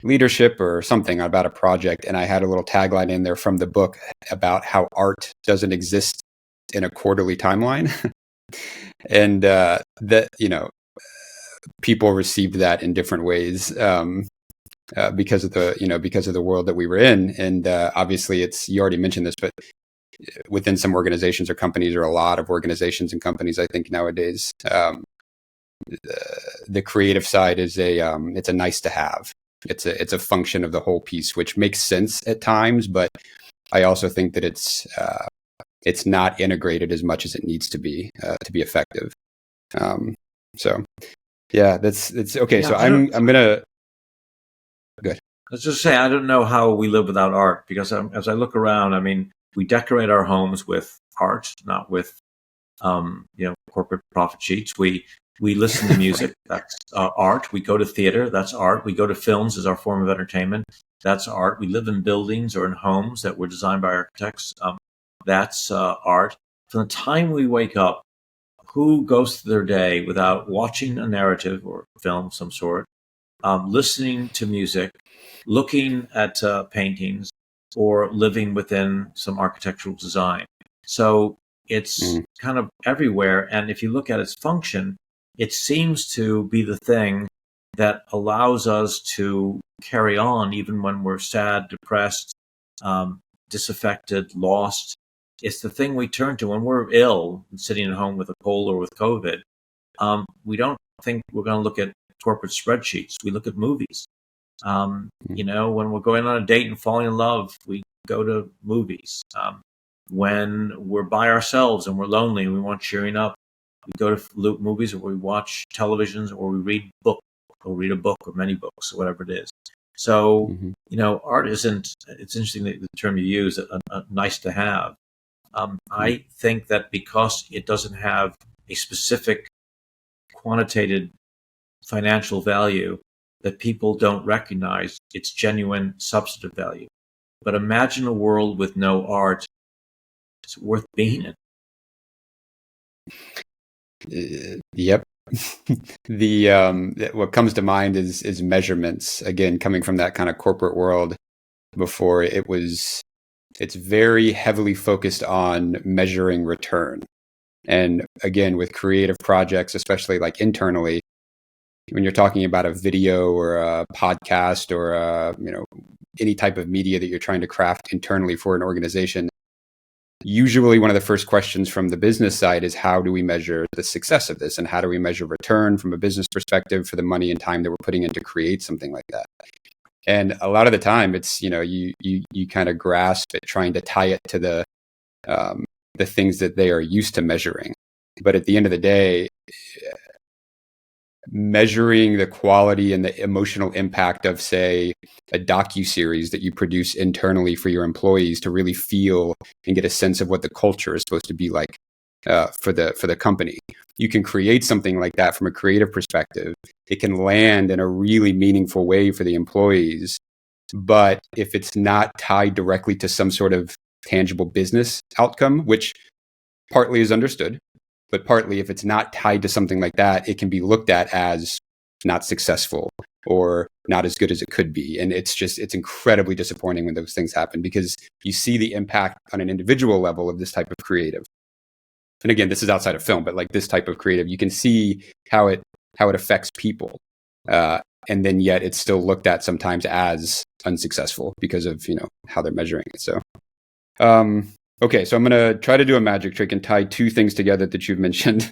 leadership or something about a project, and I had a little tagline in there from the book about how art doesn't exist in a quarterly timeline. And that, people received that in different ways because of the world that we were in. And obviously, you already mentioned this, but within some organizations or companies, or a lot of organizations and companies, I think nowadays, the creative side is it's a nice to have. It's a function of the whole piece, which makes sense at times, but I also think that it's not integrated as much as it needs to be effective. So yeah, that's okay. Yeah, so I'm gonna good. Let's just say I don't know how we live without art, because as I look around, I mean, we decorate our homes with art, not with corporate profit sheets. We listen to music. That's art. We go to theater. That's art. We go to films as our form of entertainment. That's art. We live in buildings or in homes that were designed by architects. That's art. From the time we wake up, who goes through their day without watching a narrative or film of some sort, listening to music, looking at paintings, or living within some architectural design? So it's kind of everywhere. And if you look at its function, it seems to be the thing that allows us to carry on even when we're sad, depressed, disaffected, lost. It's the thing we turn to when we're ill, sitting at home with a cold or with COVID. We don't think we're going to look at corporate spreadsheets. We look at movies. When we're going on a date and falling in love, we go to movies. When we're by ourselves and we're lonely and we want cheering up, we go to movies, or we watch televisions, or we read a book or many books, or whatever it is. So, art isn't, it's interesting that the term you use, a nice to have. I think that because it doesn't have a specific quantitative financial value, that people don't recognize its genuine substantive value. But imagine a world with no art. It's worth being in. Yep. What comes to mind is measurements. Again, coming from that kind of corporate world before, it's very heavily focused on measuring return. And again, with creative projects, especially like internally, when you're talking about a video or a podcast or any type of media that you're trying to craft internally for an organization, usually one of the first questions from the business side is, how do we measure the success of this? And how do we measure return from a business perspective for the money and time that we're putting in to create something like that? And a lot of the time it's, you kind of grasp at trying to tie it to the things that they are used to measuring. But at the end of the day, measuring the quality and the emotional impact of, say, a docuseries that you produce internally for your employees to really feel and get a sense of what the culture is supposed to be like for the company. You can create something like that from a creative perspective. It can land in a really meaningful way for the employees. But if it's not tied directly to some sort of tangible business outcome, which partly is understood, but partly if it's not tied to something like that, it can be looked at as not successful or not as good as it could be. And it's incredibly disappointing when those things happen, because you see the impact on an individual level of this type of creative. And again, this is outside of film, but like this type of creative, you can see how it affects people. And then yet it's still looked at sometimes as unsuccessful because of, how they're measuring it. So, okay, so I'm going to try to do a magic trick and tie two things together that you've mentioned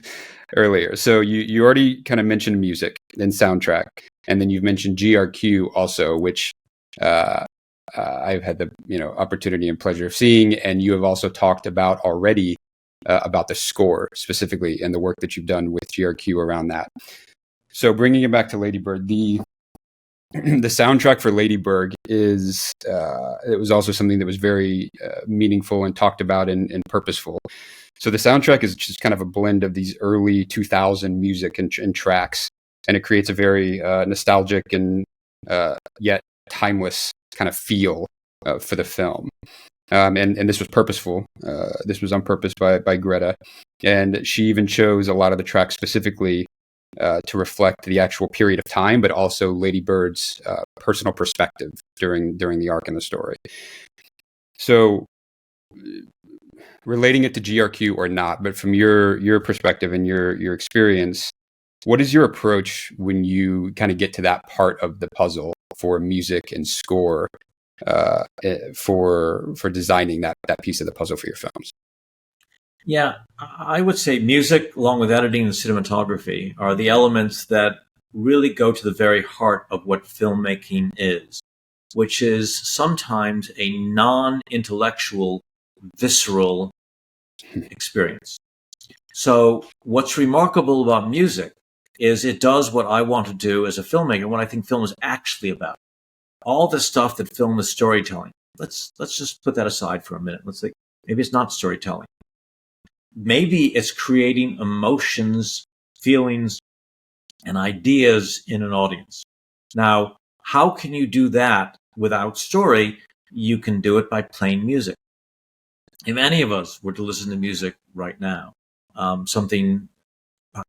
earlier. So you already kind of mentioned music and soundtrack, and then you've mentioned GRQ also, which I've had the opportunity and pleasure of seeing, and you have also talked about already about the score specifically and the work that you've done with GRQ around that. So bringing it back to Lady Bird, the soundtrack for Lady Bird it was also something that was very meaningful and talked about and purposeful. So the soundtrack is just kind of a blend of these early 2000 music and tracks, and it creates a very nostalgic and yet timeless kind of feel for the film. And this was purposeful. This was on purpose by Greta, and she even chose a lot of the tracks specifically to reflect the actual period of time, but also Lady Bird's personal perspective during the arc in the story. So, relating it to GRQ or not, but from your perspective and your experience, what is your approach when you kind of get to that part of the puzzle for music and score for designing that piece of the puzzle for your films? Yeah, I would say music, along with editing and cinematography, are the elements that really go to the very heart of what filmmaking is, which is sometimes a non-intellectual, visceral experience. So what's remarkable about music is it does what I want to do as a filmmaker, what I think film is actually about. All the stuff that film is storytelling. Let's just put that aside for a minute. Let's think, maybe it's not storytelling. Maybe it's creating emotions, feelings, and ideas in an audience. Now, how can you do that without story? You can do it by playing music. If any of us were to listen to music right now, something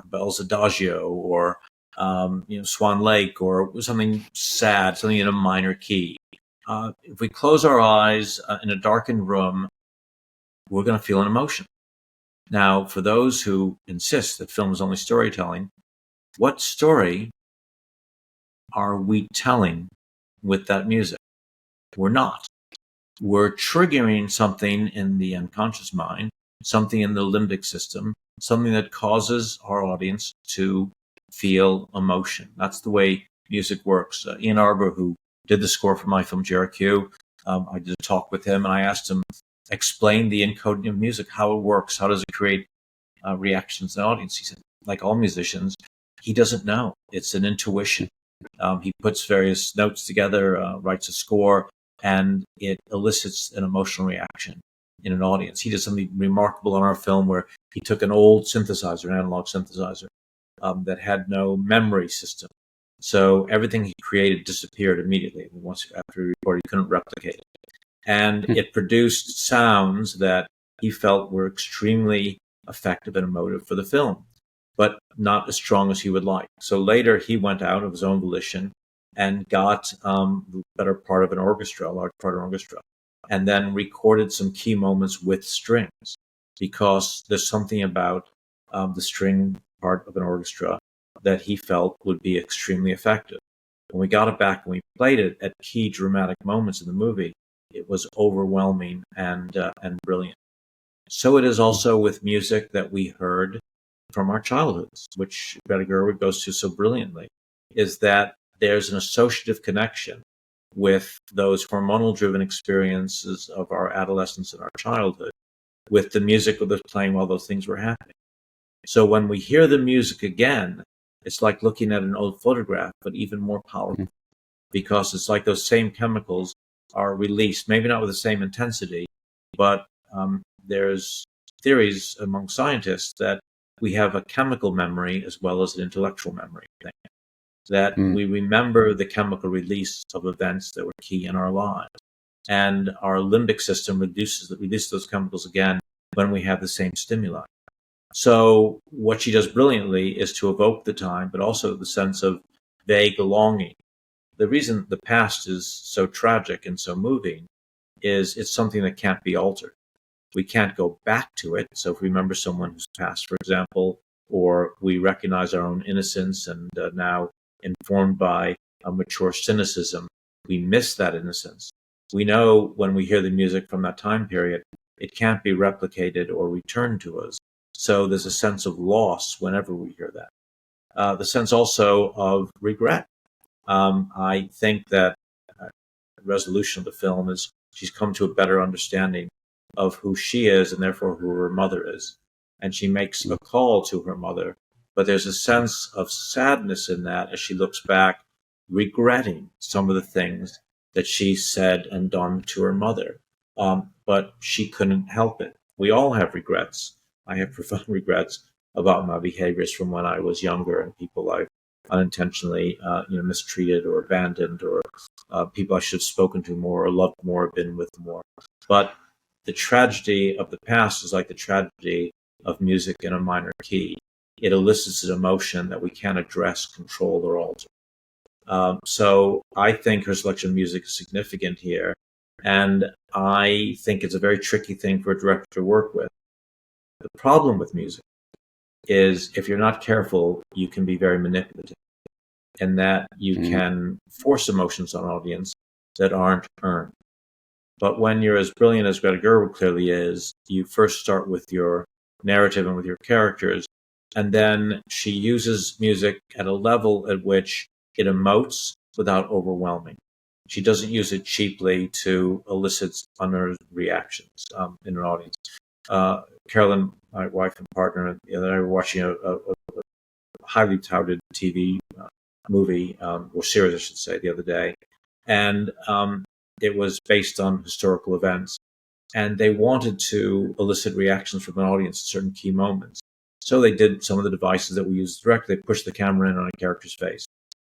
Bell's Adagio or Swan Lake or something sad, something in a minor key. If we close our eyes in a darkened room, we're going to feel an emotion. Now, for those who insist that film is only storytelling, what story are we telling with that music? We're not. We're triggering something in the unconscious mind, something in the limbic system, something that causes our audience to feel emotion. That's the way music works. Ian Arbor, who did the score for my film JRQ, I did a talk with him and I asked him, explain the encoding of music, how it works, how does it create reactions in the audience. He said, like all musicians, he doesn't know. It's an intuition. He puts various notes together, writes a score, and it elicits an emotional reaction in an audience. He did something remarkable on our film where he took an old synthesizer, an analog synthesizer, that had no memory system. So everything he created disappeared immediately. Once after he recorded, he couldn't replicate it. And it produced sounds that he felt were extremely effective and emotive for the film, but not as strong as he would like. So later he went out of his own volition and got the better part of an orchestra, a large part of an orchestra, and then recorded some key moments with strings, because there's something about the string part of an orchestra that he felt would be extremely effective. When we got it back and we played it at key dramatic moments in the movie, it was overwhelming and brilliant. So it is also with music that we heard from our childhoods, which Greta Gerwig goes to so brilliantly, is that there's an associative connection with those hormonal-driven experiences of our adolescence and our childhood with the music that was playing while those things were happening. So when we hear the music again, it's like looking at an old photograph, but even more powerful, because it's like those same chemicals are released, maybe not with the same intensity, but there's theories among scientists that we have a chemical memory as well as an intellectual memory thing, that we remember the chemical release of events that were key in our lives. And our limbic system releases those chemicals again when we have the same stimuli. So what she does brilliantly is to evoke the time, but also the sense of vague longing. The reason the past is so tragic and so moving is it's something that can't be altered. We can't go back to it. So if we remember someone who's passed, for example, or we recognize our own innocence and now informed by a mature cynicism, we miss that innocence. We know when we hear the music from that time period, it can't be replicated or returned to us. So there's a sense of loss whenever we hear that. The sense also of regret. I think that the resolution of the film is she's come to a better understanding of who she is and therefore who her mother is. And she makes a call to her mother, but there's a sense of sadness in that as she looks back, regretting some of the things that she said and done to her mother. But she couldn't help it. We all have regrets. I have profound regrets about my behaviors from when I was younger and people I've unintentionally mistreated or abandoned, or people I should have spoken to more or loved more, been with more. But the tragedy of the past is like the tragedy of music in a minor key. It elicits an emotion that we can't address, control, or alter. So I think her selection of music is significant here. And I think it's a very tricky thing for a director to work with. The problem with music is if you're not careful, you can be very manipulative, and that you can force emotions on an audience that aren't earned. But when you're as brilliant as Greta Gerwig clearly is, you first start with your narrative and with your characters, and then she uses music at a level at which it emotes without overwhelming. She doesn't use it cheaply to elicit unearned reactions in an audience. Carolyn, my wife and partner, the other night were watching a highly touted TV movie, or series, I should say, the other day. And it was based on historical events. And they wanted to elicit reactions from an audience at certain key moments. So they did some of the devices that we use directly. They pushed the camera in on a character's face.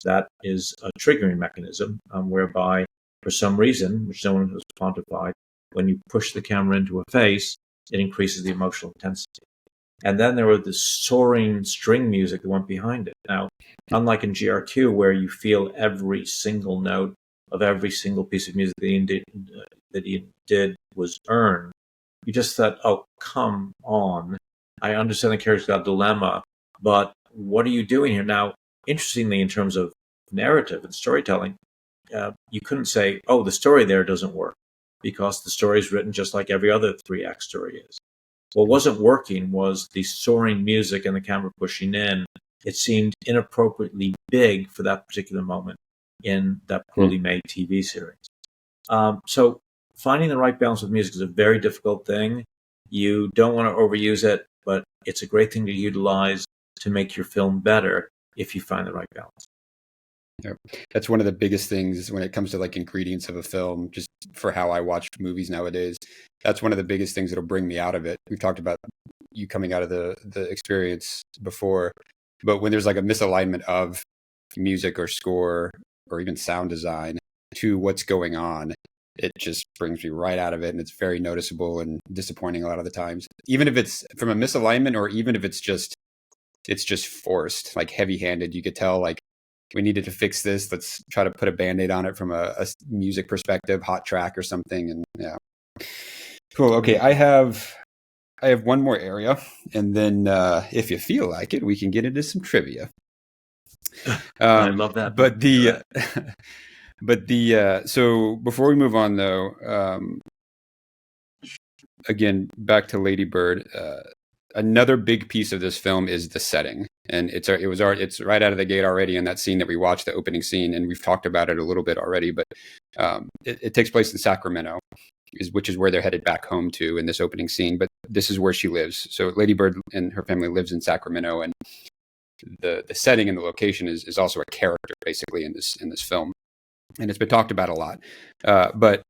That is a triggering mechanism whereby, for some reason, which no one has quantified, when you push the camera into a face, it increases the emotional intensity. And then there was this soaring string music that went behind it. Now, unlike in GRQ, where you feel every single note of every single piece of music that he did was earned, you just thought, oh, come on. I understand the character's got a dilemma, but what are you doing here? Now, interestingly, in terms of narrative and storytelling, you couldn't say, oh, the story there doesn't work, because the story is written just like every other 3-act story is. What wasn't working was the soaring music and the camera pushing in. It seemed inappropriately big for that particular moment in that poorly made TV series. So finding the right balance with music is a very difficult thing. You don't want to overuse it, but it's a great thing to utilize to make your film better if you find the right balance. Yep. That's one of the biggest things when it comes to like ingredients of a film, just for how I watch movies nowadays. That's one of the biggest things that'll bring me out of it. We've talked about you coming out of the experience before, but when there's like a misalignment of music or score or even sound design to what's going on, it just brings me right out of it. And it's very noticeable and disappointing a lot of the times, even if it's from a misalignment or even if it's just forced, like heavy handed. You could tell like, we needed to fix this. Let's try to put a Band-Aid on it from a music perspective, hot track or something. And yeah. Cool. Okay. I have one more area, and then if you feel like it, we can get into some trivia. I love that. So before we move on though, again, back to Lady Bird, another big piece of this film is the setting, and it's right out of the gate already in that scene that we watched, the opening scene, and we've talked about it a little bit already. But it takes place in Sacramento, which is where they're headed back home to in this opening scene. But this is where she lives. So Lady Bird and her family lives in Sacramento, and the setting and the location is also a character basically in this film, and it's been talked about a lot. But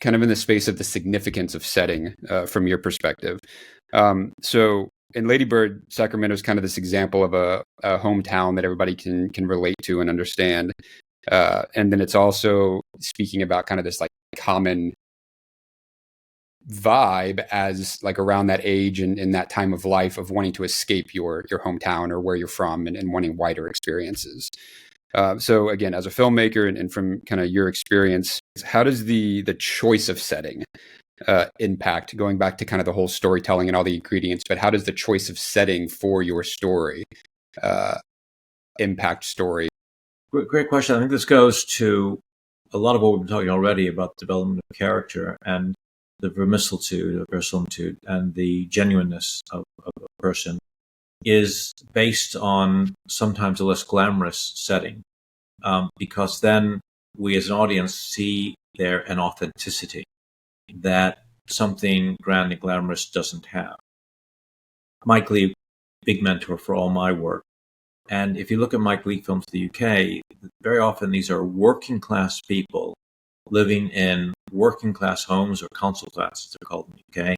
kind of in the space of the significance of setting from your perspective. So in Lady Bird, Sacramento is kind of this example of a hometown that everybody can relate to and understand. And then it's also speaking about kind of this like common vibe as like around that age and in that time of life of wanting to escape your hometown or where you're from and wanting wider experiences. So again, as a filmmaker and from kind of your experience, how does the choice of setting impact, going back to kind of the whole storytelling and all the ingredients, but how does the choice of setting for your story impact story? Great question. I think this goes to a lot of what we've been talking already about development of character and the verisimilitude and the genuineness of a person is based on sometimes a less glamorous setting, because then we as an audience see there an authenticity that something grand and glamorous doesn't have. Mike Leigh, big mentor for all my work. And if you look at Mike Leigh films in the UK, very often these are working class people living in working class homes or council flats, as they're called in the UK.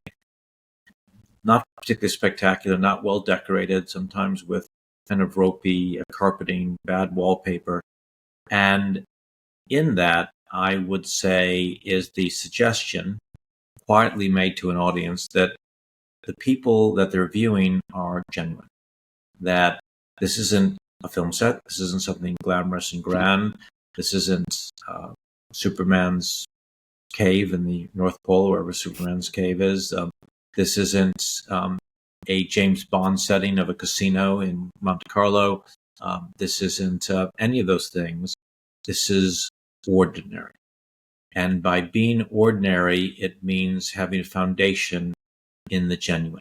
Not particularly spectacular, not well decorated, sometimes with kind of ropey carpeting, bad wallpaper. And in that, I would say, is the suggestion quietly made to an audience that the people that they're viewing are genuine. That this isn't a film set, this isn't something glamorous and grand, this isn't Superman's cave in the North Pole, wherever Superman's cave is. This isn't a James Bond setting of a casino in Monte Carlo. This isn't any of those things. This is ordinary. And by being ordinary, it means having a foundation in the genuine.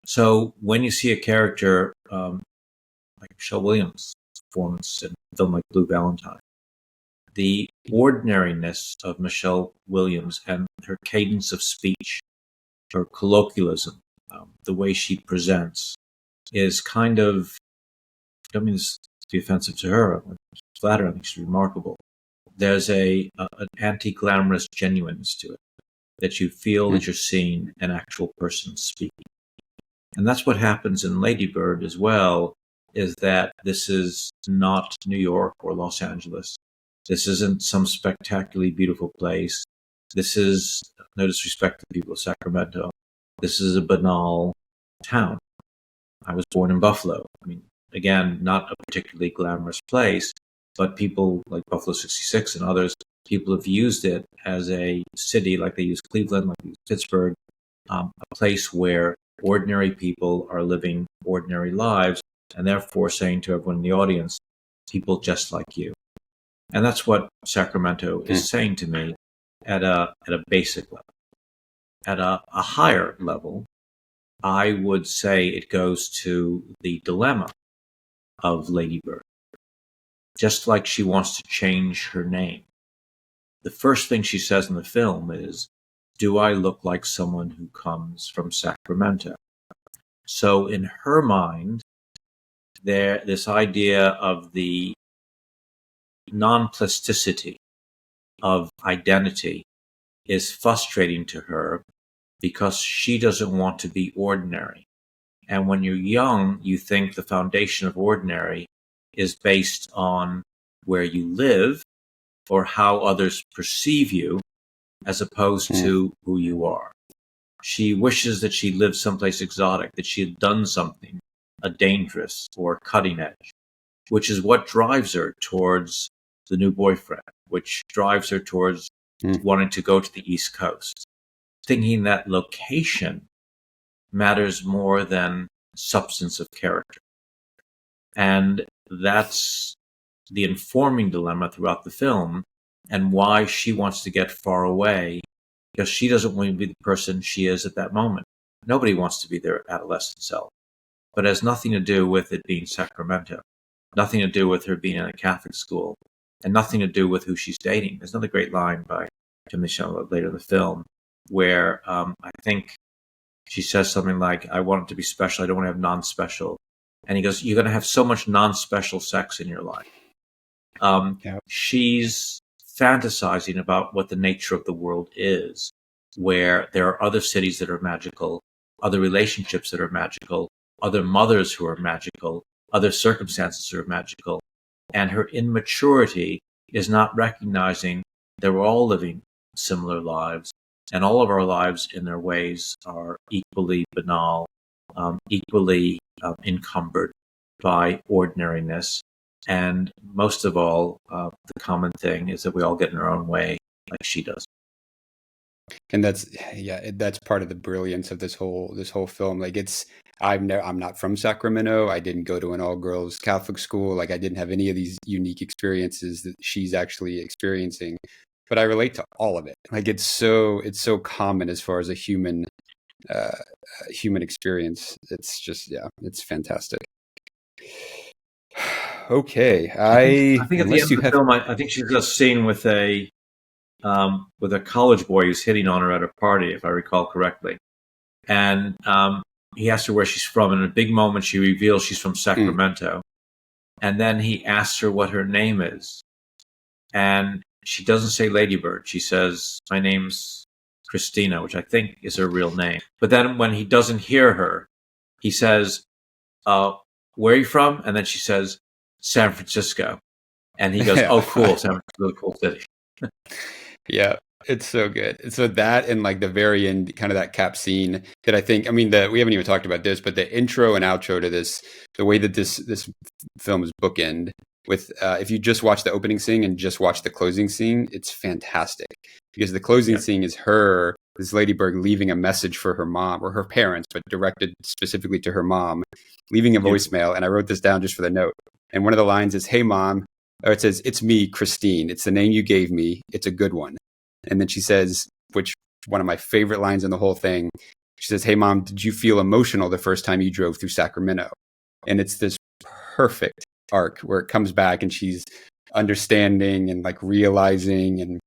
So when you see a character like Michelle Williams' performance in a film like Blue Valentine, the ordinariness of Michelle Williams and her cadence of speech, her colloquialism, the way she presents is kind of, I don't mean this to be offensive to her, I'm flattered, I think she's remarkable. There's an anti-glamorous genuineness to it, that you feel that you're seeing an actual person speaking. And that's what happens in Lady Bird as well, is that this is not New York or Los Angeles. This isn't some spectacularly beautiful place. This is, no disrespect to the people of Sacramento, this is a banal town. I was born in Buffalo. I mean, again, not a particularly glamorous place, but people like Buffalo 66 and others, people have used it as a city like they use Cleveland, like they use Pittsburgh, a place where ordinary people are living ordinary lives, and therefore saying to everyone in the audience, people just like you. And that's what Sacramento is saying to me at a basic level. At a higher level, I would say it goes to the dilemma of Lady Bird. Just like she wants to change her name. The first thing she says in the film is, do I look like someone who comes from Sacramento? So in her mind, this idea of the non-plasticity of identity is frustrating to her because she doesn't want to be ordinary. And when you're young, you think the foundation of ordinary is based on where you live or how others perceive you as opposed to who you are. She wishes that she lived someplace exotic, that she had done something dangerous or cutting edge, which is what drives her towards the new boyfriend, which drives her towards wanting to go to the East Coast, thinking that location matters more than substance of character. And that's the informing dilemma throughout the film and why she wants to get far away, because she doesn't want to be the person she is at that moment. Nobody wants to be their adolescent self, but it has nothing to do with it being Sacramento, nothing to do with her being in a Catholic school, and nothing to do with who she's dating. There's another great line by Tim Michel later in the film where I think she says something like, I want it to be special, I don't want to have non-special. And he goes, you're going to have so much non-special sex in your life. She's fantasizing about what the nature of the world is, where there are other cities that are magical, other relationships that are magical, other mothers who are magical, other circumstances who are magical. And her immaturity is not recognizing that we're all living similar lives, and all of our lives in their ways are equally banal, equally encumbered by ordinariness. And most of all, the common thing is that we all get in our own way, like she does. And that's part of the brilliance of this whole film. Like I'm not from Sacramento. I didn't go to an all girls Catholic school. Like I didn't have any of these unique experiences that she's actually experiencing, but I relate to all of it. Like it's so common as far as a human experience. It's just, it's fantastic. Okay. I think at the end of the film, I think she's just seen with a college boy who's hitting on her at a party, if I recall correctly. And he asked her where she's from. And in a big moment, she reveals she's from Sacramento. And then he asks her what her name is. And she doesn't say Ladybird. She says, my name's Christina, which I think is her real name. But then when he doesn't hear her, he says, where are you from? And then she says, San Francisco. And he goes, oh, cool. San Francisco, really cool city. Yeah, it's so good. And so that and like the very end, kind of that cap scene that I think, we haven't even talked about this, but the intro and outro to this, the way that this film is bookend with, if you just watch the opening scene and just watch the closing scene, it's fantastic because the closing scene is this Ladybird leaving a message for her mom or her parents, but directed specifically to her mom, leaving a voicemail. And I wrote this down just for the note. And one of the lines is, hey, mom, or it says, it's me, Christine. It's the name you gave me. It's a good one. And then she says, which one of my favorite lines in the whole thing, she says, hey, mom, did you feel emotional the first time you drove through Sacramento? And it's this perfect arc where it comes back and she's understanding and like realizing and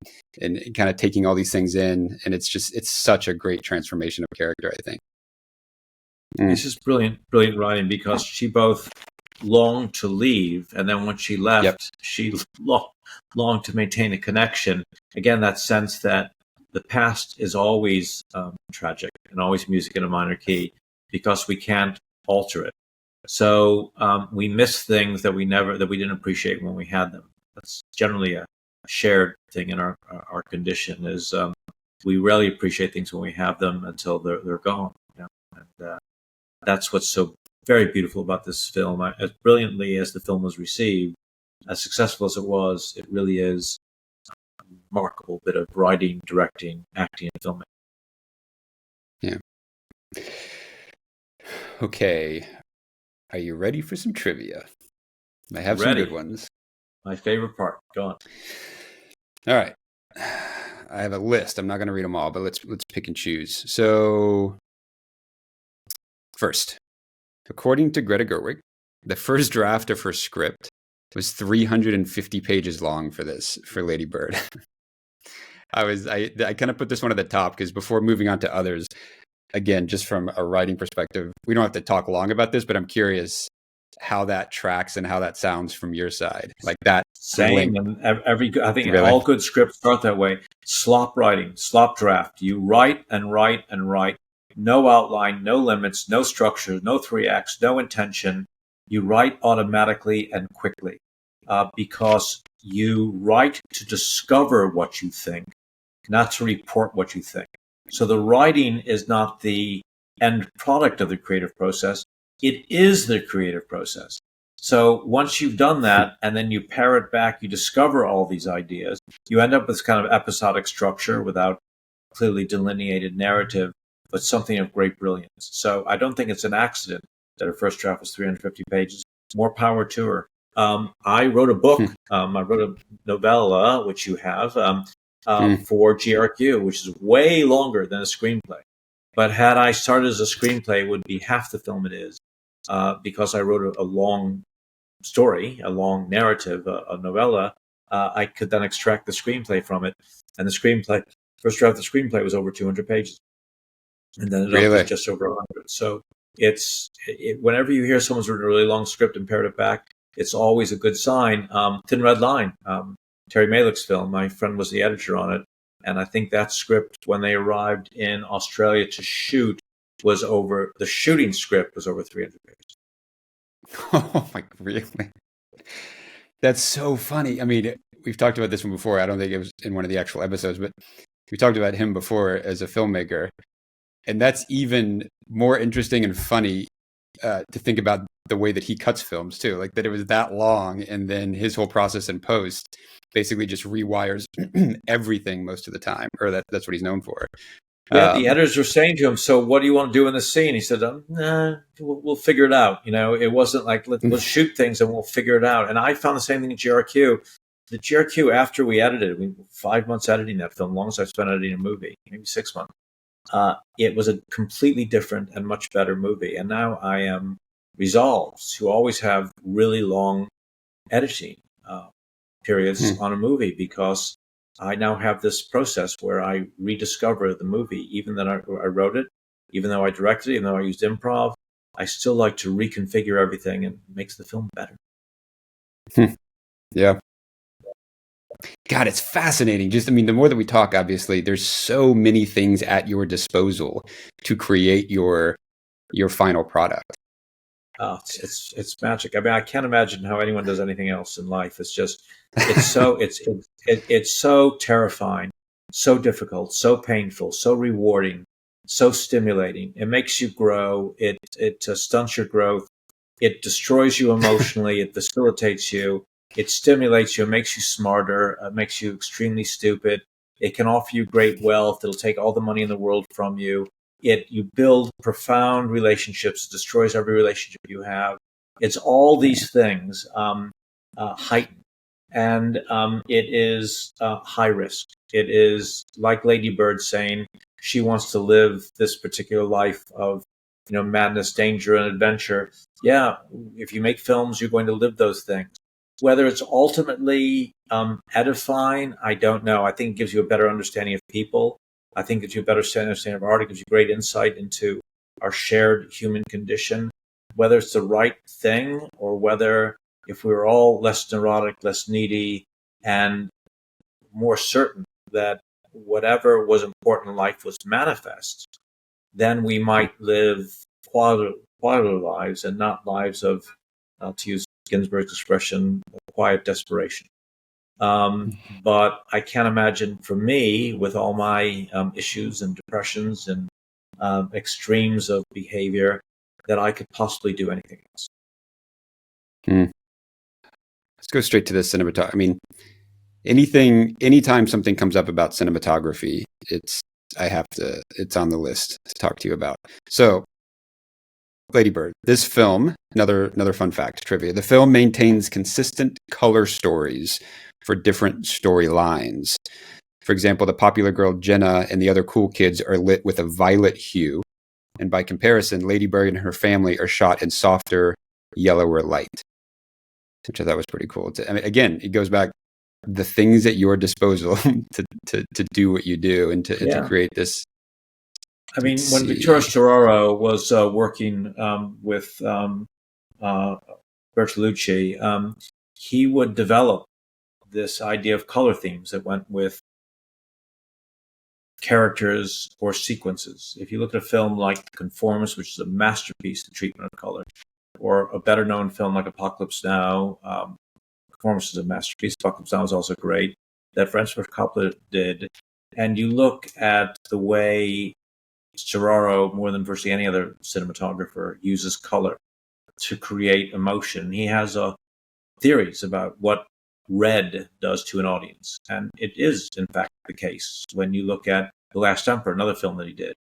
kind of taking all these things in. And it's such a great transformation of character, I think. This is brilliant writing because she both longed to leave, and then when she left, she longed to maintain a connection. Again, that sense that the past is always tragic and always music in a minor key because we can't alter it. So we miss things that we didn't appreciate when we had them. That's generally a shared thing in our condition. Is we rarely appreciate things when we have them until they're gone. And that's what's so very beautiful about this film. As brilliantly as the film was received, as successful as it was, it really is a remarkable bit of writing, directing, acting, and filming. Yeah. Okay. Are you ready for some trivia? I have some Ready. good ones. My favorite part. Go on. All right. I have a list. I'm not going to read them all, but let's pick and choose. So, first, according to Greta Gerwig, the first draft of her script was 350 pages long for Lady Bird. I kind of put this one at the top because before moving on to others, again, just from a writing perspective, we don't have to talk long about this, but I'm curious how that tracks and how that sounds from your side, like that. Same, length. and I think Really? all good scripts start that way. Slop writing, slop draft. You write and write and write. No outline, no limits, no structure, no three acts, no intention. You write automatically and quickly because you write to discover what you think, not to report what you think. So the writing is not the end product of the creative process. It is the creative process. So once you've done that and then you pare it back, you discover all these ideas, you end up with this kind of episodic structure without clearly delineated narrative, but something of great brilliance. So I don't think it's an accident that her first draft was 350 pages. More power to her. I wrote a book. I wrote a novella, which you have, for GRQ, which is way longer than a screenplay. But had I started as a screenplay, it would be half the film it is, because I wrote a long story, a long narrative, a novella. I could then extract the screenplay from it, and the screenplay, first draft of the screenplay was over 200 pages, and then it was just over 100. So whenever you hear someone's written a really long script and pared it back, it's always a good sign. Thin Red Line, Terry Malick's film. My friend was the editor on it, and I think that script, when they arrived in Australia to shoot, the shooting script was over 300 pages. Oh my, really? That's so funny. I mean, we've talked about this one before. I don't think it was in one of the actual episodes, but we talked about him before as a filmmaker. And that's even more interesting and funny to think about the way that he cuts films too. Like that it was that long, and then his whole process in post basically just rewires everything most of the time, or that's what he's known for. Yeah, the editors were saying to him, "So what do you want to do in this scene?" He said, "Nah, we'll figure it out." You know, it wasn't like let's shoot things and we'll figure it out. And I found the same thing in GRQ. The GRQ, after we edited, 5 months editing that film, longest I've spent editing a movie, maybe 6 months. It was a completely different and much better movie. And now I am resolved to always have really long editing periods on a movie, because I now have this process where I rediscover the movie, even though I wrote it, even though I directed it, even though I used improv. I still like to reconfigure everything, and it makes the film better. Yeah. God, it's fascinating. Just, I mean, the more that we talk, obviously, there's so many things at your disposal to create your final product. Oh, it's magic. I mean, I can't imagine how anyone does anything else in life. It's so terrifying, so difficult, so painful, so rewarding, so stimulating. It makes you grow. It stunts your growth. It destroys you emotionally. It facilitates you. It stimulates you. It makes you smarter. It makes you extremely stupid. It can offer you great wealth. It'll take all the money in the world from you. You build profound relationships. It destroys every relationship you have. It's all these things heightened, and it is high risk. It is like Lady Bird saying she wants to live this particular life of madness, danger, and adventure. Yeah, if you make films, you're going to live those things. Whether it's ultimately edifying, I don't know. I think it gives you a better understanding of people. I think it gives you a better understanding of art. It gives you great insight into our shared human condition. Whether it's the right thing, or whether if we were all less neurotic, less needy, and more certain that whatever was important in life was manifest, then we might live quieter lives, and not lives of, to use Ginsberg's expression, quiet desperation. But I can't imagine, for me, with all my issues and depressions and extremes of behavior, that I could possibly do anything else. Let's go straight to the cinematography. I mean, anytime something comes up about cinematography, it's on the list to talk to you about. So Lady Bird. This film, another fun fact, trivia. The film maintains consistent color stories for different storylines. For example, the popular girl Jenna and the other cool kids are lit with a violet hue. And by comparison, Lady Bird and her family are shot in softer, yellower light, which I thought was pretty cool. I mean, again, it goes back the things at your disposal to do what you do and to create this. I mean, when Vittorio Storaro was working with Bertolucci, he would develop this idea of color themes that went with characters or sequences. If you look at a film like Conformist, which is a masterpiece, the treatment of color, or a better known film like Apocalypse Now, Conformist is a masterpiece. Apocalypse Now is also great, that Francis Coppola did. And you look at the way Storaro, more than virtually any other cinematographer, uses color to create emotion. He has theories about what red does to an audience. And it is, in fact, the case. When you look at The Last Emperor, another film that he did,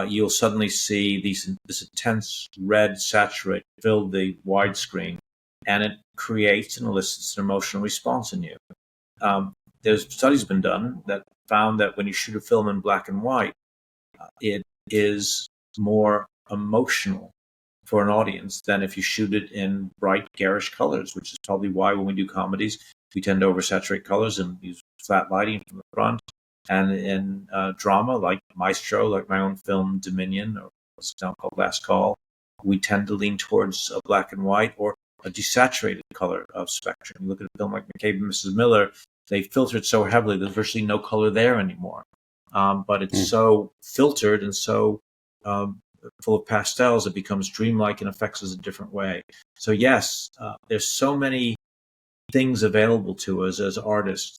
you'll suddenly see this intense red saturate fill the widescreen, and it creates and elicits an emotional response in you. There's studies been done that found that when you shoot a film in black and white, it is more emotional for an audience than if you shoot it in bright, garish colors, which is probably why when we do comedies, we tend to oversaturate colors and use flat lighting from the front. And in drama, like Maestro, like my own film Dominion, or what's now called Last Call, we tend to lean towards a black and white or a desaturated color of spectrum. You look at a film like McCabe and Mrs. Miller, they filtered so heavily, there's virtually no color there anymore. But it's so filtered and so full of pastels, it becomes dreamlike and affects us a different way. So yes, there's so many things available to us as artists,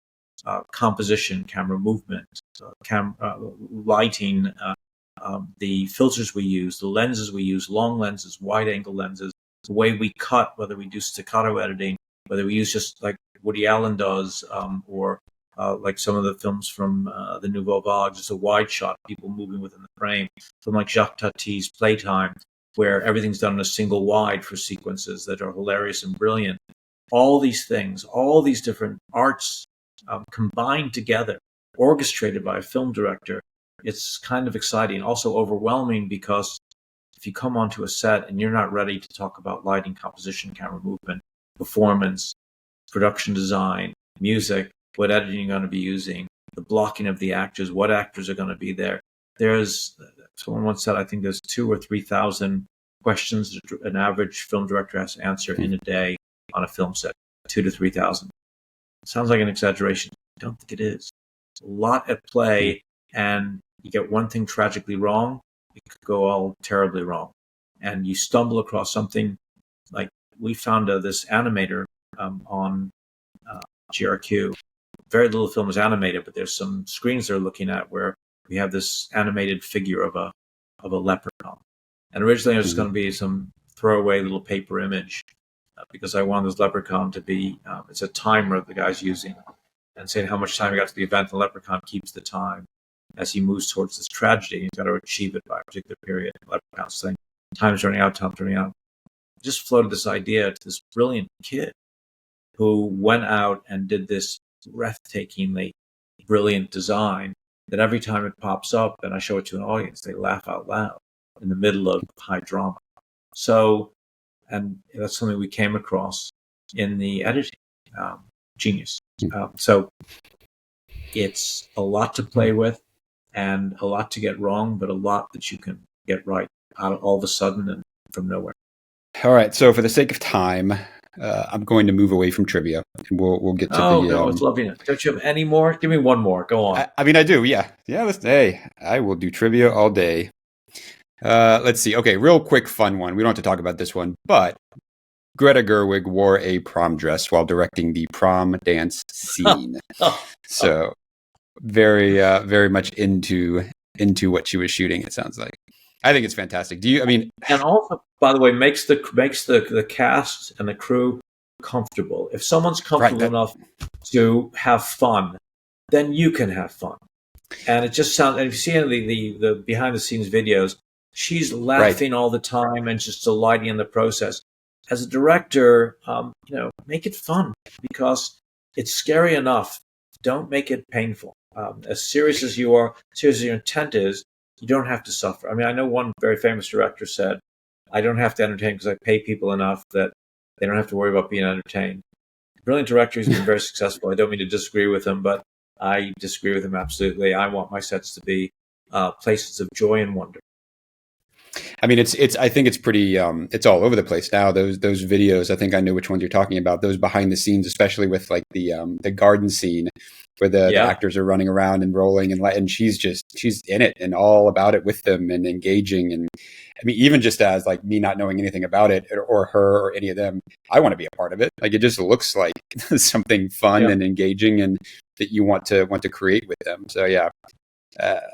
composition, camera movement, lighting, the filters we use, the lenses we use, long lenses, wide angle lenses, the way we cut, whether we do staccato editing, whether we use just like Woody Allen does, or like some of the films from the Nouveau Vague, just a wide shot, people moving within the frame. Film like Jacques Tati's Playtime, where everything's done in a single wide for sequences that are hilarious and brilliant. All these things, all these different arts combined together, orchestrated by a film director, it's kind of exciting, also overwhelming, because if you come onto a set and you're not ready to talk about lighting, composition, camera movement, performance, production design, music, what editing you're going to be using, the blocking of the actors, what actors are going to be there. Someone once said, I think there's 2,000 or 3,000 questions that an average film director has to answer in a day on a film set, 2,000 to 3,000. Sounds like an exaggeration. I don't think it is. It's a lot at play, and you get one thing tragically wrong, it could go all terribly wrong. And you stumble across something like we found this animator on GRQ. Very little film is animated, but there's some screens they're looking at where we have this animated figure of a leprechaun. And originally it was going to be some throwaway little paper image because I wanted this leprechaun to be, it's a timer the guy's using and saying how much time he got to the event. The leprechaun keeps the time as he moves towards this tragedy. He's got to achieve it by a particular period. The leprechaun's saying, time's running out, time's running out. Just floated this idea to this brilliant kid who went out and did this breathtakingly brilliant design that every time it pops up and I show it to an audience, they laugh out loud in the middle of high drama. So, and that's something we came across in the editing. Genius. So it's a lot to play with and a lot to get wrong, but a lot that you can get right out of all of a sudden and from nowhere. All right. So for the sake of time, I'm going to move away from trivia, and we'll get to no, I was loving it. Don't you have any more? Give me one more. Go on. I mean, I do. Yeah. Hey, I will do trivia all day. Let's see. Okay, real quick, fun one. We don't have to talk about this one, but Greta Gerwig wore a prom dress while directing the prom dance scene. So very, very much into what she was shooting. It sounds like. I think it's fantastic. Do you? I mean, and also, by the way, makes the cast and the crew comfortable. If someone's comfortable enough to have fun, then you can have fun. And it just sounds. And if you see any of the behind the scenes videos, she's laughing all the time and just delighting in the process. As a director, make it fun, because it's scary enough. Don't make it painful. As serious as you are, serious as your intent is, you don't have to suffer. I mean, I know one very famous director said, I don't have to entertain because I pay people enough that they don't have to worry about being entertained. Brilliant director, he's been very successful. I don't mean to disagree with him, but I disagree with him absolutely. I want my sets to be places of joy and wonder. I mean, I think it's pretty, it's all over the place now. Those videos, I think I know which ones you're talking about. Those behind the scenes, especially with like the garden scene where the actors are running around and rolling, and she's in it and all about it with them and engaging. And I mean, even just as like me not knowing anything about it or her or any of them, I want to be a part of it. Like, it just looks like something fun and engaging, and that you want to create with them. So yeah.